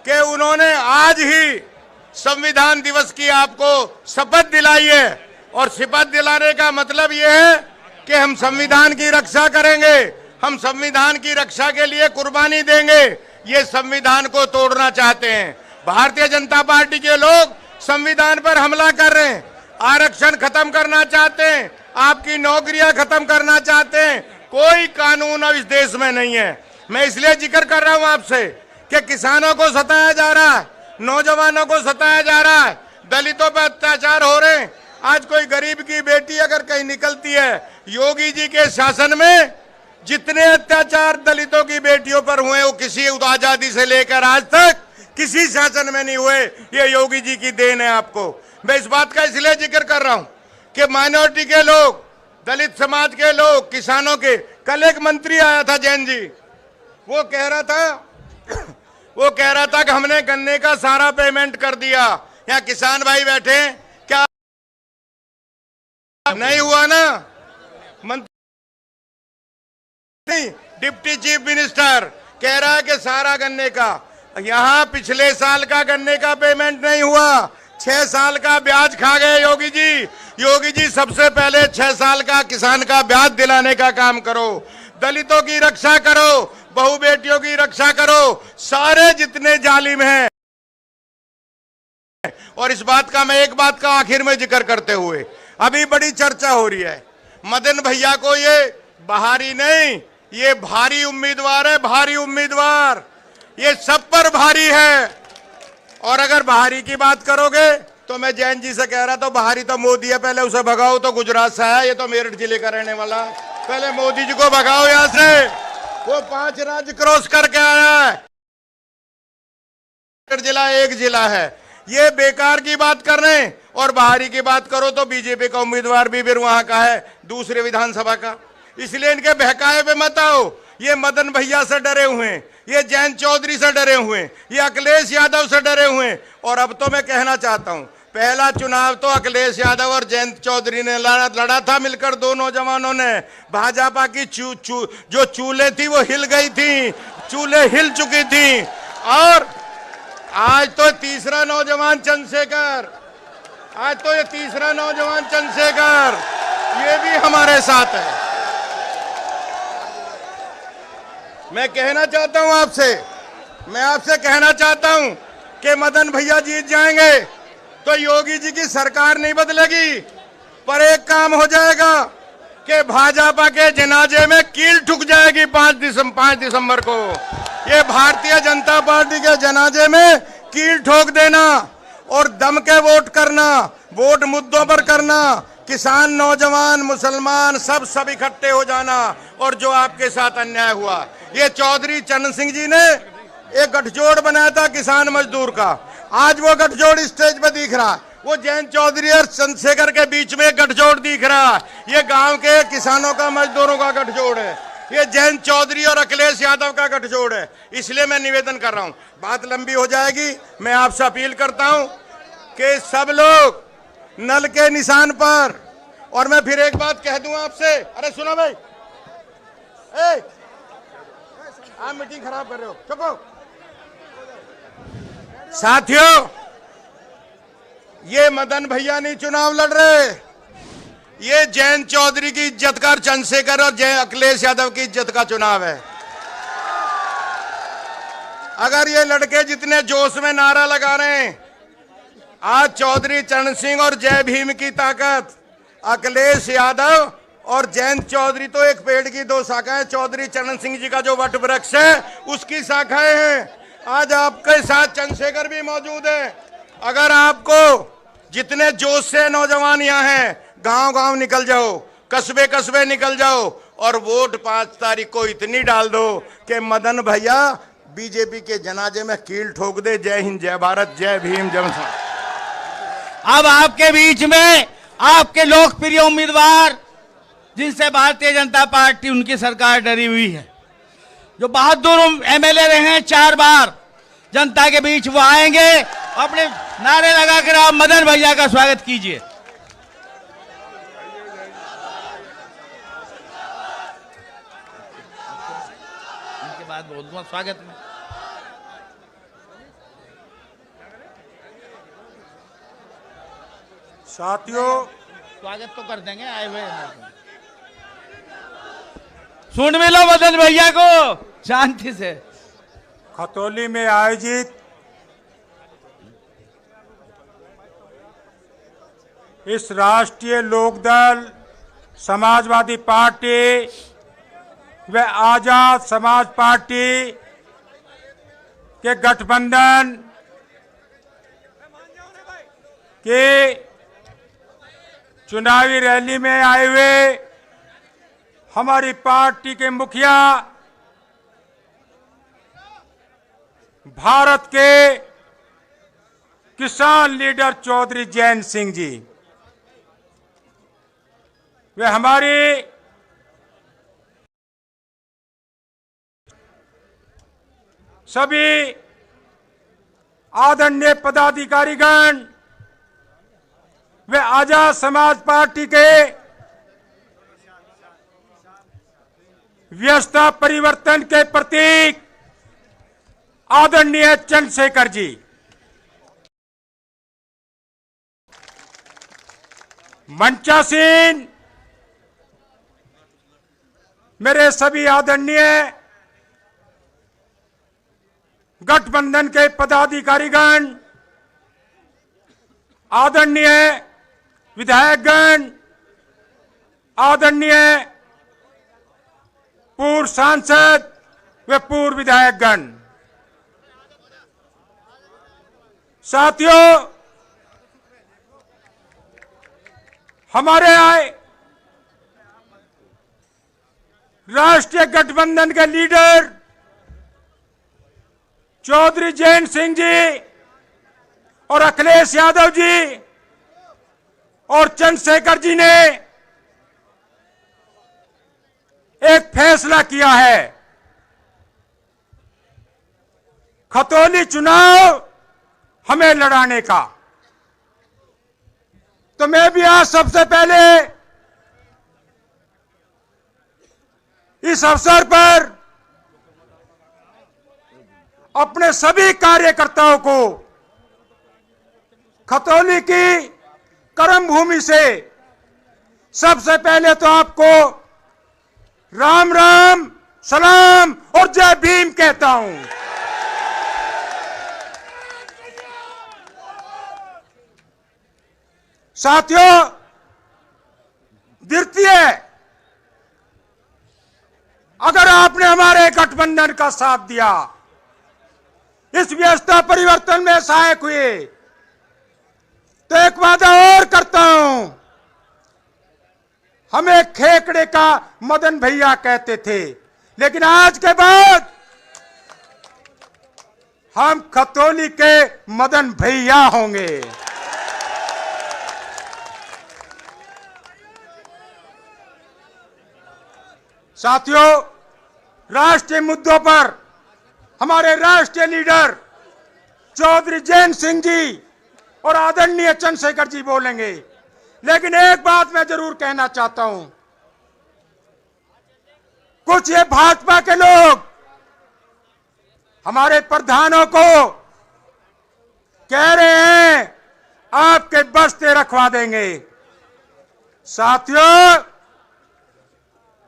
कि उन्होंने आज ही संविधान दिवस की आपको शपथ दिलाई है। और शपथ दिलाने का मतलब यह है कि हम संविधान की रक्षा करेंगे, हम संविधान की रक्षा के लिए कुर्बानी देंगे। ये संविधान को तोड़ना चाहते हैं। भारतीय जनता पार्टी के लोग संविधान पर हमला कर रहे हैं, आरक्षण खत्म करना चाहते हैं, आपकी नौकरियां खत्म करना चाहते हैं। कोई कानून अब इस देश में नहीं है। मैं इसलिए जिक्र कर रहा हूं आपसे कि किसानों को सताया जा रहा है, नौजवानों को सताया जा रहा है, दलितों पर अत्याचार हो रहे हैं। आज कोई गरीब की बेटी अगर कहीं निकलती है, योगी जी के शासन में जितने अत्याचार दलितों की बेटियों पर हुए वो किसी आजादी से लेकर आज तक किसी शासन में नहीं हुए। ये योगी जी की देन है आपको। मैं इस बात का इसलिए जिक्र कर रहा हूं कि माइनॉरिटी के लोग, दलित समाज के लोग, किसानों के, कल एक मंत्री आया था जैन जी, वो कह रहा था कि हमने गन्ने का सारा पेमेंट कर दिया। यहाँ किसान भाई बैठे, क्या नहीं हुआ ना? मंत्री, डिप्टी चीफ मिनिस्टर कह रहा है कि सारा गन्ने का, यहाँ पिछले साल का गन्ने का पेमेंट नहीं हुआ, 6 साल का ब्याज खा गए योगी जी। योगी जी सबसे पहले 6 साल का किसान का ब्याज दिलाने का काम करो, दलितों की रक्षा करो, बहू बेटियों की रक्षा करो, सारे जितने जालिम हैं। और इस बात का मैं एक बात का आखिर में जिक्र करते हुए, अभी बड़ी चर्चा हो रही है, मदन भैया को ये बहारी नहीं, ये भारी उम्मीदवार है, भारी उम्मीदवार, ये सब पर भारी है। और अगर बहारी की बात करोगे तो मैं जैन जी से कह रहा था, बहारी तो मोदी है, पहले उसे भगाओ। तो गुजरात से आया, ये तो मेरठ जिले का रहने वाला, पहले मोदी जी को भगाओ यहां से। वो 5 राज्य क्रॉस करके आया है, जिला एक जिला है। ये बेकार की बात कर रहे हैं। और बहारी की बात करो तो बीजेपी का उम्मीदवार भी फिर वहां का है, दूसरे विधानसभा का। इसलिए इनके बहकाए पे मत आओ। ये मदन भैया से डरे हुए हैं, ये जयंत चौधरी से डरे हुए हैं, ये अखिलेश यादव से डरे हुए हैं। और अब तो मैं कहना चाहता हूं, पहला चुनाव तो अखिलेश यादव और जयंत चौधरी ने लड़ा था मिलकर, दो नौजवानों ने। भाजपा की जो चूल्हे थी वो हिल गई थी, चूल्हे हिल चुकी थी। और आज तो तीसरा नौजवान चंद्रशेखर, आज तो ये तीसरा नौजवान चंद्रशेखर, ये भी हमारे साथ है। मैं कहना चाहता हूं आपसे, मैं आपसे कहना चाहता हूं कि मदन भैया जीत जाएंगे तो योगी जी की सरकार नहीं बदलेगी, पर एक काम हो जाएगा कि भाजपा के जनाजे में कील ठुक जाएगी 5 दिसंबर को। ये भारतीय जनता पार्टी के जनाजे में कील ठोक देना और दम के वोट करना, वोट मुद्दों पर करना, किसान, नौजवान, मुसलमान सब इकट्ठे हो जाना। और जो आपके साथ अन्याय हुआ, ये चौधरी चरण सिंह जी ने एक गठजोड़ बनाया था किसान मजदूर का, आज वो गठजोड़ स्टेज पे दिख रहा है। वो जयंत चौधरी और चंद्रशेखर के बीच में एक गठजोड़ दिख रहा है, ये गांव के किसानों का, मजदूरों का गठजोड़ है। ये जयंत चौधरी और अखिलेश यादव का गठजोड़ है। इसलिए मैं निवेदन कर रहा हूं, बात लंबी हो जाएगी। मैं आपसे अपील करता हूं कि सब लोग नल के निशान पर। और मैं फिर एक बात कह दूं आपसे, अरे सुनो भाई, आप मीटिंग खराब कर रहे हो, चुप हो। साथियों, ये मदन भैया नहीं चुनाव लड़ रहे, ये जयंत चौधरी की इज्जत का, चंद्रशेखर और अखिलेश यादव की इज्जत का चुनाव है। अगर ये लड़के जितने जोश में नारा लगा रहे हैं, आज चौधरी चरण सिंह और जय भीम की ताकत, अखिलेश यादव और जयंत चौधरी तो एक पेड़ की 2 शाखाएं, चौधरी चरण सिंह जी का जो वट वृक्ष है उसकी शाखाएं हैं। आज आपके साथ चंद्रशेखर भी मौजूद है। अगर आपको जितने जोश से नौजवान यहाँ हैं, गांव-गांव निकल जाओ, कस्बे-कस्बे निकल जाओ और वोट 5 तारीख को इतनी डाल दो कि मदन भैया बीजेपी के जनाजे में कील ठोक दे। जय हिंद, जय भारत, जय भीम, जय भारत। अब आपके बीच में आपके लोकप्रिय उम्मीदवार, जिनसे भारतीय जनता पार्टी, उनकी सरकार डरी हुई है, जो बहादुर एमएलए रहे हैं 4 बार जनता के बीच, वो आएंगे। अपने नारे लगाकर आप मदन भैया का स्वागत कीजिए। उनके बाद बोल दूंगा स्वागत में। साथियों, स्वागत तो कर देंगे, आए हुए सुन मिलो मदन भैया को शांति से। खतौली में आयोजित इस राष्ट्रीय लोकदल, समाजवादी पार्टी व आजाद समाज पार्टी के गठबंधन के चुनावी रैली में आए हुए हमारी पार्टी के मुखिया भारत के किसान लीडर चौधरी जैन सिंह जी, वे हमारी सभी आदरणीय पदाधिकारीगण, वे आजाद समाज पार्टी के व्यवस्था परिवर्तन के प्रतीक आदरणीय चंद्रशेखर जी, मंचासीन मेरे सभी आदरणीय गठबंधन के पदाधिकारीगण, आदरणीय विधायकगण, आदरणीय पूर्व सांसद व पूर्व विधायकगण, साथियों, हमारे राष्ट्रीय गठबंधन के लीडर चौधरी जैन सिंह जी और अखिलेश यादव जी और चंद्रशेखर जी ने एक फैसला किया है। खतौली चुनाव हमें लड़ाने का। तो मैं भी आज सबसे पहले इस अवसर पर अपने सभी कार्यकर्ताओं को खतौली की कर्म भूमि से सबसे पहले तो आपको राम राम, सलाम और जय भीम कहता हूं। साथियों, द्वितीय, अगर आपने हमारे गठबंधन का साथ दिया, इस व्यवस्था परिवर्तन में सहायक हुए, तो एक वादा और करता हूं। हमें खेकड़े का मदन भैया कहते थे, लेकिन आज के बाद हम खतौली के मदन भैया होंगे। साथियों, राष्ट्रीय मुद्दों पर हमारे राष्ट्रीय लीडर चौधरी जैन सिंह जी और आदरणीय चंद्रशेखर जी बोलेंगे, लेकिन एक बात मैं जरूर कहना चाहता हूं। कुछ ये भाजपा के लोग हमारे प्रधानों को कह रहे हैं आपके बस्ते रखवा देंगे। साथियों,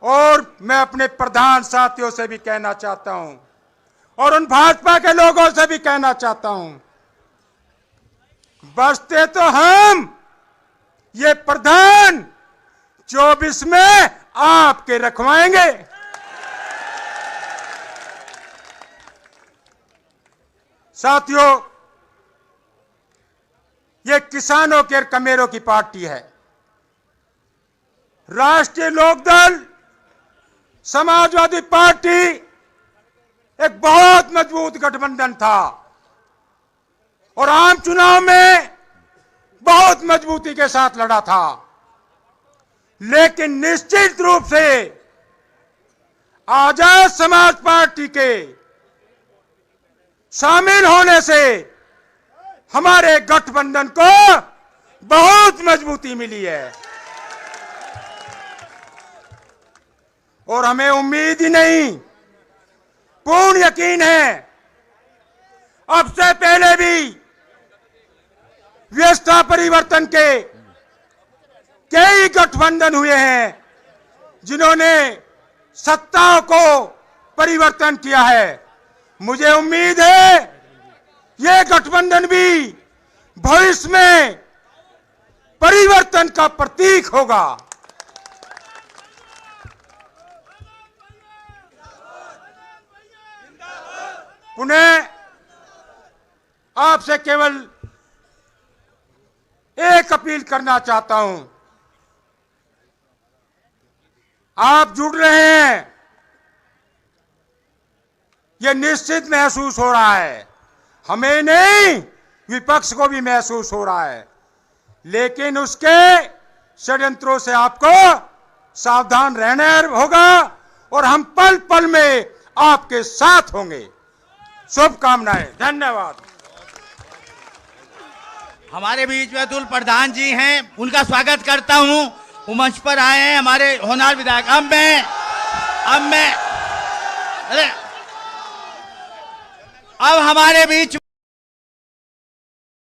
और मैं अपने प्रधान साथियों से भी कहना चाहता हूं और उन भाजपा के लोगों से भी कहना चाहता हूं, बस्ते तो हम, ये प्रधान 24 में आपके रखवाएंगे। साथियों, ये किसानों के कमेरों की पार्टी है। राष्ट्रीय लोकदल, समाजवादी पार्टी एक बहुत मजबूत गठबंधन था और आम चुनाव में बहुत मजबूती के साथ लड़ा था, लेकिन निश्चित रूप से आजाद समाज पार्टी के शामिल होने से हमारे गठबंधन को बहुत मजबूती मिली है। और हमें उम्मीद ही नहीं, पूर्ण यकीन है, अब से पहले भी व्यवस्था परिवर्तन के कई गठबंधन हुए हैं जिन्होंने सत्ताओं को परिवर्तन किया है। मुझे उम्मीद है ये गठबंधन भी भविष्य में परिवर्तन का प्रतीक होगा। पुनः आपसे केवल एक अपील करना चाहता हूं। आप जुड़ रहे हैं, यह निश्चित महसूस हो रहा है। हमें नहीं, विपक्ष को भी महसूस हो रहा है, लेकिन उसके षड्यंत्रों से आपको सावधान रहना होगा और हम पल पल में आपके साथ होंगे। शुभकामनाएं, धन्यवाद। हमारे बीच में अतुल प्रधान जी हैं, उनका स्वागत करता हूं। वो मंच पर आए हैं हमारे होनहार विधायक। अब हमारे बीच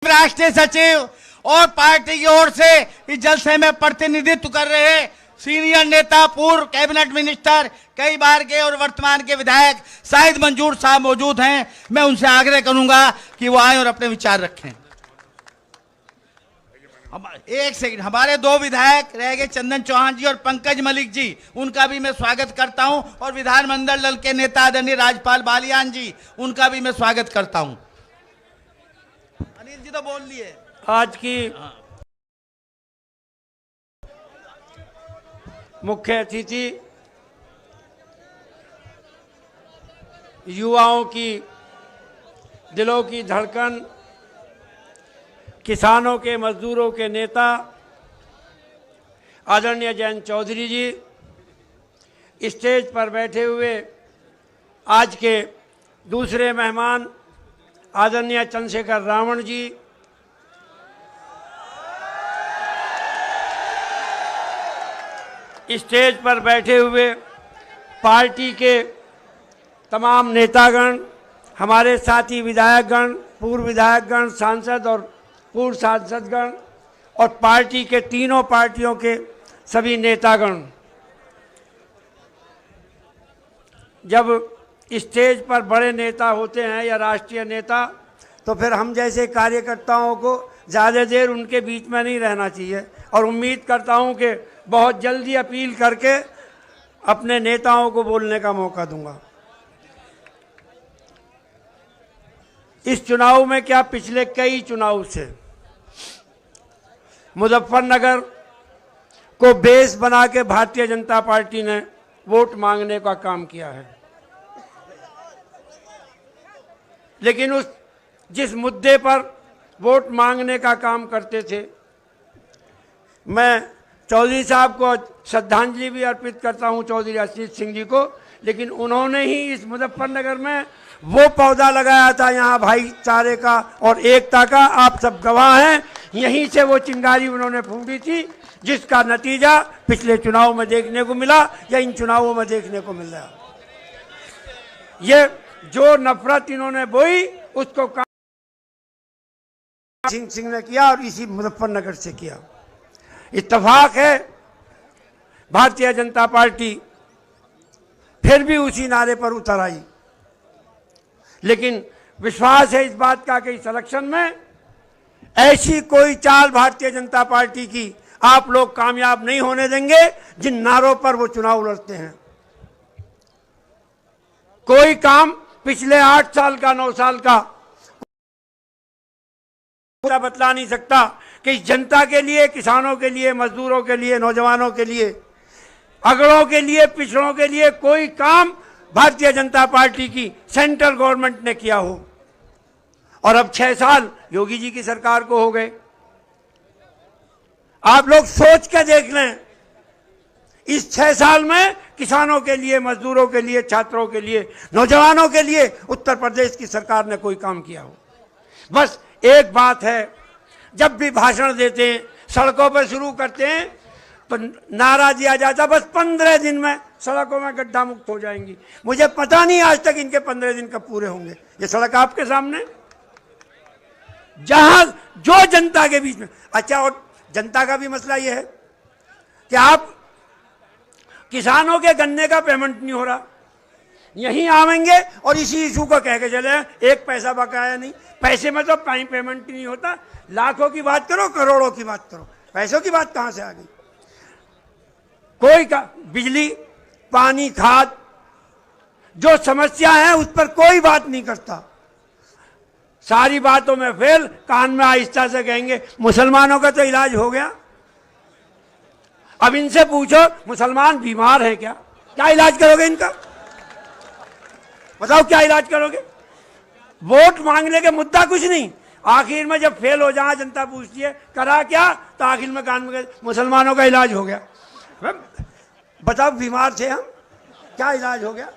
राष्ट्रीय सचिव और पार्टी की ओर से इस जलसे में प्रतिनिधित्व कर रहे सीनियर नेता, पूर्व कैबिनेट मिनिस्टर, कई बार के और वर्तमान के विधायक शाहिद मंजूर साहब मौजूद हैं। मैं उनसे आग्रह करूंगा कि वो आए और अपने विचार रखें। एक सेकंड, हमारे दो विधायक रह गए, चंदन चौहान जी और पंकज मलिक जी, उनका भी मैं स्वागत करता हूं। और विधानमंडल दल के नेता आदरणीय राजपाल बालियान जी, उनका भी मैं स्वागत करता हूं। अनिल जी तो बोल लिए। आज की मुख्य अतिथि युवाओं की दिलों की धड़कन, किसानों के, मजदूरों के नेता आदरणीय जयंत चौधरी जी, स्टेज पर बैठे हुए आज के दूसरे मेहमान आदरणीय चंद्रशेखर रावण जी, स्टेज पर बैठे हुए पार्टी के तमाम नेतागण, हमारे साथी विधायकगण, पूर्व विधायकगण, सांसद और पूर्व सांसदगण और पार्टी के तीनों पार्टियों के सभी नेतागण, जब स्टेज पर बड़े नेता होते हैं या राष्ट्रीय नेता, तो फिर हम जैसे कार्यकर्ताओं को ज़्यादा देर उनके बीच में नहीं रहना चाहिए। और उम्मीद करता हूं कि बहुत जल्दी अपील करके अपने नेताओं को बोलने का मौका दूंगा। इस चुनाव में क्या, पिछले कई चुनाव से मुजफ्फरनगर को बेस बना के भारतीय जनता पार्टी ने वोट मांगने का काम किया है, लेकिन उस जिस मुद्दे पर वोट मांगने का काम करते थे, मैं चौधरी साहब को श्रद्धांजलि भी अर्पित करता हूं, चौधरी असीत सिंह जी को, लेकिन उन्होंने ही इस मुजफ्फरनगर में वो पौधा लगाया था यहाँ भाईचारे का और एकता का। आप सब गवाह हैं, यहीं से वो चिंगारी उन्होंने फूंकी थी, जिसका नतीजा पिछले चुनाव में देखने को मिला या इन चुनावों में देखने को मिल रहा। ये जो नफरत इन्होंने बोई, उसको सिंह ने किया और इसी मुजफ्फरनगर से किया। इत्तेफाक है, भारतीय जनता पार्टी फिर भी उसी नारे पर उतर आई, लेकिन विश्वास है इस बात का कि इस इलेक्शन में ऐसी कोई चाल भारतीय जनता पार्टी की आप लोग कामयाब नहीं होने देंगे जिन नारों पर वो चुनाव लड़ते हैं। कोई काम पिछले 8 साल का, 9 साल का पूरा बतला नहीं सकता कि इस जनता के लिए, किसानों के लिए, मजदूरों के लिए, नौजवानों के लिए, अगड़ों के लिए, पिछड़ों के लिए कोई काम भारतीय जनता पार्टी की सेंट्रल गवर्नमेंट ने किया हो। और अब 6 साल योगी जी की सरकार को हो गए। आप लोग सोच के देख लें, इस 6 साल में किसानों के लिए, मजदूरों के लिए, छात्रों के लिए, नौजवानों के लिए उत्तर प्रदेश की सरकार ने कोई काम किया हो। बस एक बात है, जब भी भाषण देते हैं, सड़कों पर शुरू करते हैं तो नारा दिया जाता बस 15 दिन में सड़कों में गड्ढा मुक्त हो जाएंगी। मुझे पता नहीं आज तक इनके 15 दिन कब पूरे होंगे। ये सड़क आपके सामने, जहां जो जनता के बीच में। अच्छा, और जनता का भी मसला ये है कि आप किसानों के गन्ने का पेमेंट नहीं हो रहा, यहीं आवेंगे और इसी इशू को कह के चले, 1 पैसा बकाया नहीं। पैसे में तो कहीं पेमेंट ही नहीं होता, लाखों की बात करो, करोड़ों की बात करो, पैसों की बात कहां से आ गई? कोई का बिजली, पानी, खाद, जो समस्या है उस पर कोई बात नहीं करता। सारी बातों में फेल, कान में आहिस्ता से कहेंगे मुसलमानों का तो इलाज हो गया। अब इनसे पूछो, मुसलमान बीमार है क्या इलाज करोगे इनका? बताओ क्या इलाज करोगे? वोट मांगने के मुद्दा कुछ नहीं, आखिर में जब फेल हो जाए जनता पूछती है करा क्या, तो आखिर में कान में मुसलमानों का इलाज हो गया। बताओ बीमार थे हम, क्या इलाज हो गया।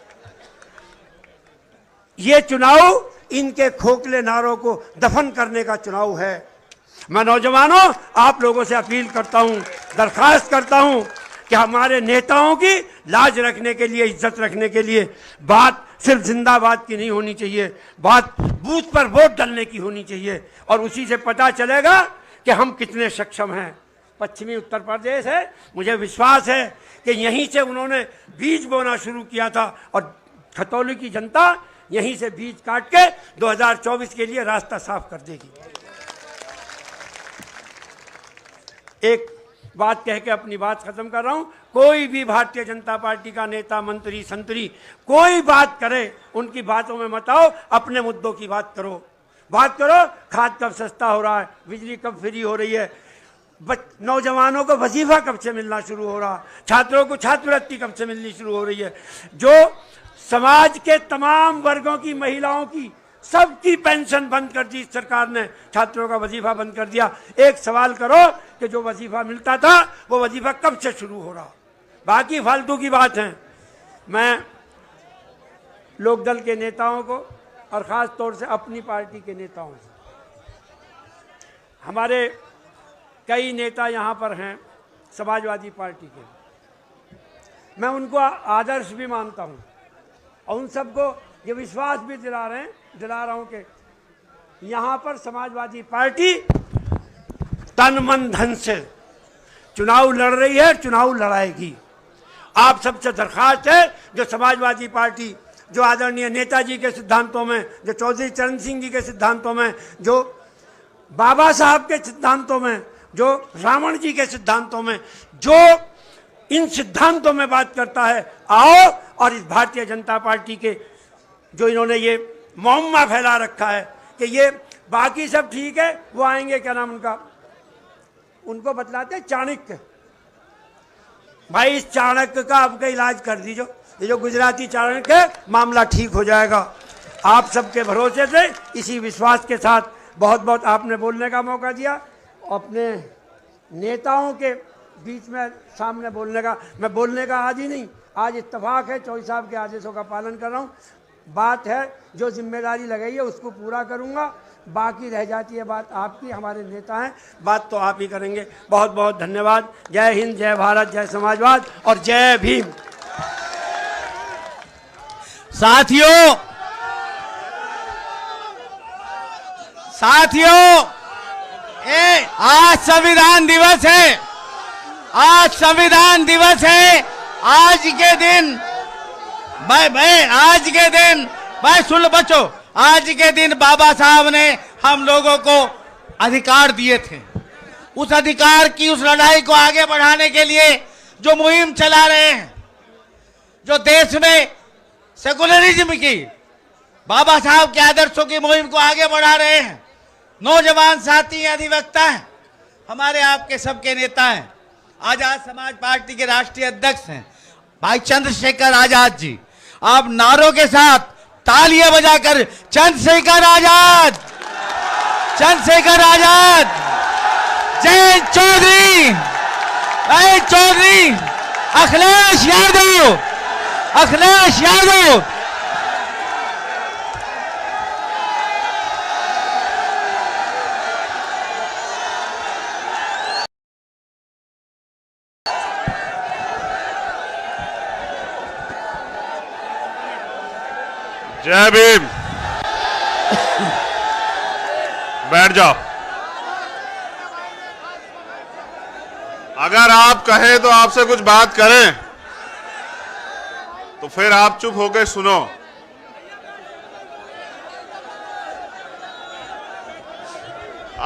ये चुनाव इनके खोखले नारों को दफन करने का चुनाव है। मैं नौजवानों आप लोगों से अपील करता हूं, दरखास्त करता हूं कि हमारे नेताओं की लाज रखने के लिए, इज्जत रखने के लिए बात सिर्फ जिंदाबाद की नहीं होनी चाहिए, बात बूथ पर वोट डालने की होनी चाहिए। और उसी से पता चलेगा कि हम कितने सक्षम हैं। पश्चिमी उत्तर प्रदेश है, मुझे विश्वास है कि यहीं से उन्होंने बीज बोना शुरू किया था और खतौली की जनता यहीं से बीज काट के 2024 के लिए रास्ता साफ कर देगी। एक बात कह के अपनी बात खत्म कर रहा हूं, कोई भी भारतीय जनता पार्टी का नेता, मंत्री, संतरी कोई बात करे, उनकी बातों में मत आओ, अपने मुद्दों की बात करो। बात करो खाद कब सस्ता हो रहा है, बिजली कब फ्री हो रही है, नौजवानों को वजीफा कब से मिलना शुरू हो रहा है, छात्रों को छात्रवृत्ति कब से मिलनी शुरू हो रही है, जो समाज के तमाम वर्गों की, महिलाओं की, सबकी पेंशन बंद कर दी सरकार ने, छात्रों का वजीफा बंद कर दिया। एक सवाल करो कि जो वजीफा मिलता था वो वजीफा कब से शुरू हो रहा। बाकी फालतू की बात है। मैं लोकदल के नेताओं को और ख़ास तौर से अपनी पार्टी के नेताओं से, हमारे कई नेता यहाँ पर हैं समाजवादी पार्टी के, मैं उनको आदर्श भी मानता हूँ और उन सबको ये विश्वास भी दिला रहा हूँ कि यहाँ पर समाजवादी पार्टी तन मन धन से चुनाव लड़ रही है, चुनाव लड़ाएगी। आप सबसे दरखास्त है, जो समाजवादी पार्टी, जो आदरणीय नेताजी के सिद्धांतों में, जो चौधरी चरण सिंह जी के सिद्धांतों में, जो बाबा साहब के सिद्धांतों में, जो रावण जी के सिद्धांतों में, जो इन सिद्धांतों में बात करता है, आओ और इस भारतीय जनता पार्टी के जो इन्होंने ये मुअम्मा फैला रखा है कि ये बाकी सब ठीक है, वो आएंगे, क्या नाम उनका, उनको बतलाते हैं चाणक्य। भाई इस चाणक्य का आपका इलाज कर दीजिए, ये जो गुजराती चाणक्य है, मामला ठीक हो जाएगा। आप सबके भरोसे से, इसी विश्वास के साथ बहुत बहुत आपने बोलने का मौका दिया, अपने नेताओं के बीच में सामने बोलने का, मैं बोलने का आदी नहीं, आज इत्तेफाक है, चौधरी साहब के आदेशों का पालन कर रहा हूँ। बात है जो जिम्मेदारी लगाई है उसको पूरा करूँगा, बाकी रह जाती है बात आपकी, हमारे नेता हैं, बात तो आप ही करेंगे। बहुत बहुत धन्यवाद। जय हिंद, जय भारत, जय समाजवाद और जय भीम। साथियों आज संविधान दिवस है, आज संविधान दिवस है। आज के दिन भाई सुन लो बच्चों, आज के दिन बाबा साहब ने हम लोगों को अधिकार दिए थे। उस अधिकार की, उस लड़ाई को आगे बढ़ाने के लिए जो मुहिम चला रहे हैं, जो देश में सेकुलरिज्म की, बाबा साहब के आदर्शों की मुहिम को आगे बढ़ा रहे हैं, नौजवान साथी अधिवक्ता हैं, हमारे आपके सबके नेता हैं, आजाद समाज पार्टी के राष्ट्रीय अध्यक्ष हैं भाई चंद्रशेखर आजाद जी। आप नारों के साथ तालियां बजाकर चंद्रशेखर आजाद, चंद्रशेखर आजाद, जय चौधरी, जय चौधरी, अखिलेश यादव, अखिलेश यादव। जय भीम। बैठ जाओ। अगर आप कहें तो आपसे कुछ बात करें, तो फिर आप चुप होकर सुनो।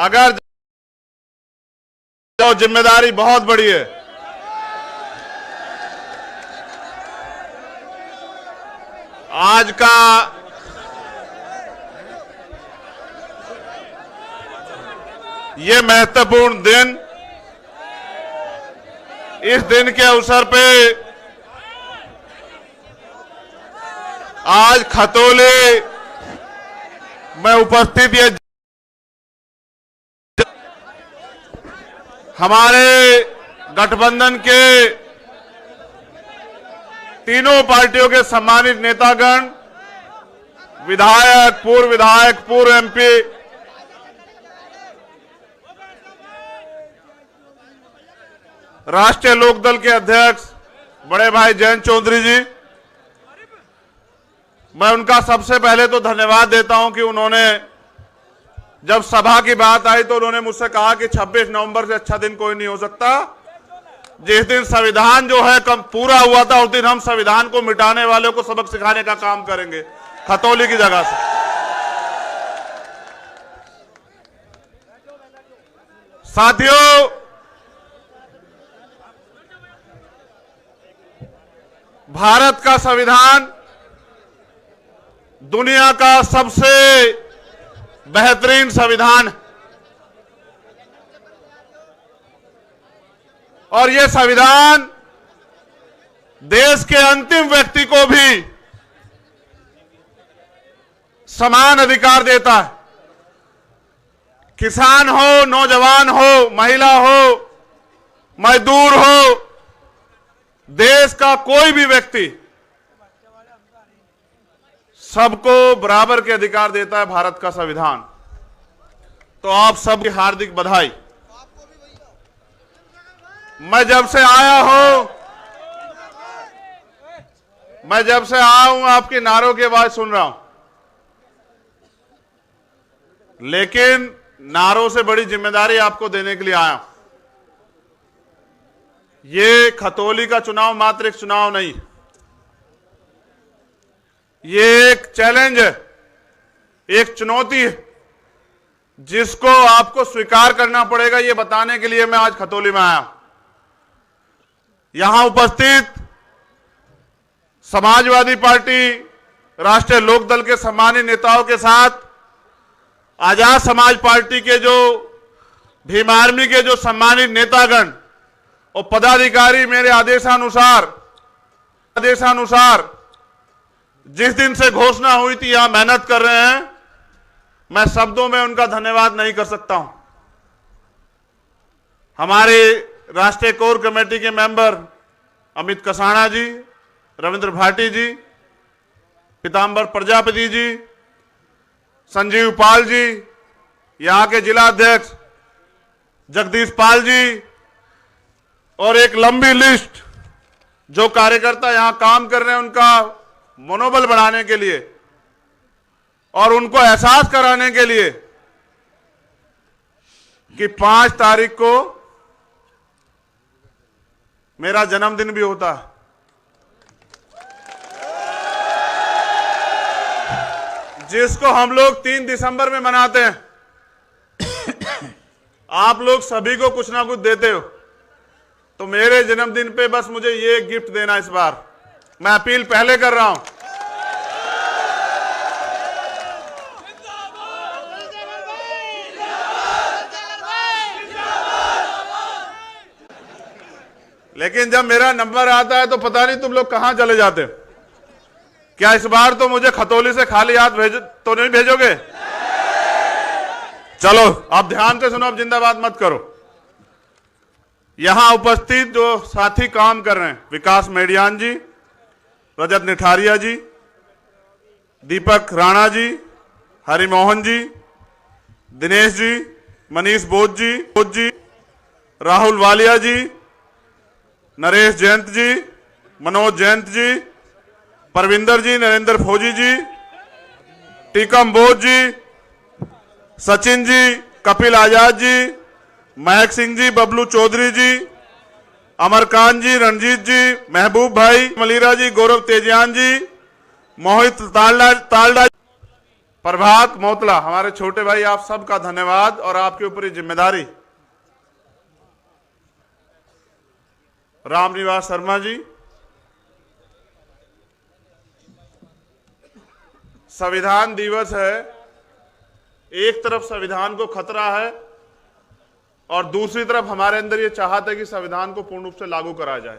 अगर जो जिम्मेदारी बहुत बड़ी है, आज का ये महत्वपूर्ण दिन, इस दिन के अवसर पे आज खतौली मैं उपस्थित ये हमारे गठबंधन के तीनों पार्टियों के सम्मानित नेतागण, विधायक, पूर्व एमपी, राष्ट्रीय लोकदल के अध्यक्ष बड़े भाई जयंत चौधरी जी, मैं उनका सबसे पहले तो धन्यवाद देता हूं कि उन्होंने जब सभा की बात आई तो उन्होंने मुझसे कहा कि 26 नवंबर से अच्छा दिन कोई नहीं हो सकता। जिस दिन संविधान जो है कम पूरा हुआ था, उस दिन हम संविधान को मिटाने वालों को सबक सिखाने का काम करेंगे खतौली की जगह से। साथियों, भारत का संविधान दुनिया का सबसे बेहतरीन संविधान है और यह संविधान देश के अंतिम व्यक्ति को भी समान अधिकार देता है। किसान हो, नौजवान हो, महिला हो, मजदूर हो, देश का कोई भी व्यक्ति, सबको बराबर के अधिकार देता है भारत का संविधान। तो आप सबकी हार्दिक बधाई। मैं जब से आया हूं आपके नारों की आवाज सुन रहा हूं, लेकिन नारों से बड़ी जिम्मेदारी आपको देने के लिए आया हूं। ये खतौली का चुनाव मात्र एक चुनाव नहीं, ये एक चैलेंज है, एक चुनौती है जिसको आपको स्वीकार करना पड़ेगा। ये बताने के लिए मैं आज खतौली में आया हूं। यहां उपस्थित समाजवादी पार्टी, राष्ट्रीय लोकदल के सम्मानित नेताओं के साथ आजाद समाज पार्टी के जो भीम आर्मी के जो सम्मानित नेतागण और पदाधिकारी मेरे आदेशानुसार जिस दिन से घोषणा हुई थी यहां मेहनत कर रहे हैं, मैं शब्दों में उनका धन्यवाद नहीं कर सकता हूं। हमारे राष्ट्रीय कोर कमेटी के मेंबर अमित कसाणा जी, रविंद्र भाटी जी, पीताम्बर प्रजापति जी, संजीव पाल जी, यहां के जिला अध्यक्ष जगदीश पाल जी और एक लंबी लिस्ट जो कार्यकर्ता यहां काम कर रहे हैं, उनका मनोबल बढ़ाने के लिए और उनको एहसास कराने के लिए कि 5 तारीख को मेरा जन्मदिन भी होता है। जिसको हम लोग 3 दिसंबर में मनाते हैं। आप लोग सभी को कुछ ना कुछ देते हो, तो मेरे जन्मदिन पे बस मुझे ये गिफ्ट देना इस बार। मैं अपील पहले कर रहा हूं। लेकिन जब मेरा नंबर आता है तो पता नहीं तुम लोग कहां चले जाते। क्या इस बार तो मुझे खतौली से खाली हाथ तो नहीं भेजोगे? चलो अब ध्यान से सुनो, अब जिंदाबाद मत करो। यहां उपस्थित जो साथी काम कर रहे हैं, विकास मेडियान जी, रजत निठारिया जी, दीपक राणा जी, हरिमोहन जी, दिनेश जी, मनीष बोध जी, राहुल वालिया जी, नरेश जयंत जी, मनोज जयंत जी, परविंदर जी, नरेंद्र फौजी जी, टीकम बोध जी, सचिन जी, कपिल आजाद जी, महक सिंह जी, बबलू चौधरी जी, अमरकांत जी, रणजीत जी, महबूब भाई, मलिरा जी, गौरव तेजियान जी, मोहित तालडा, प्रभात मोतला, हमारे छोटे भाई, आप सबका धन्यवाद और आपके ऊपर ये जिम्मेदारी। रामनिवास शर्मा जी, संविधान दिवस है, एक तरफ संविधान को खतरा है और दूसरी तरफ हमारे अंदर ये चाहत है कि संविधान को पूर्ण रूप से लागू करा जाए।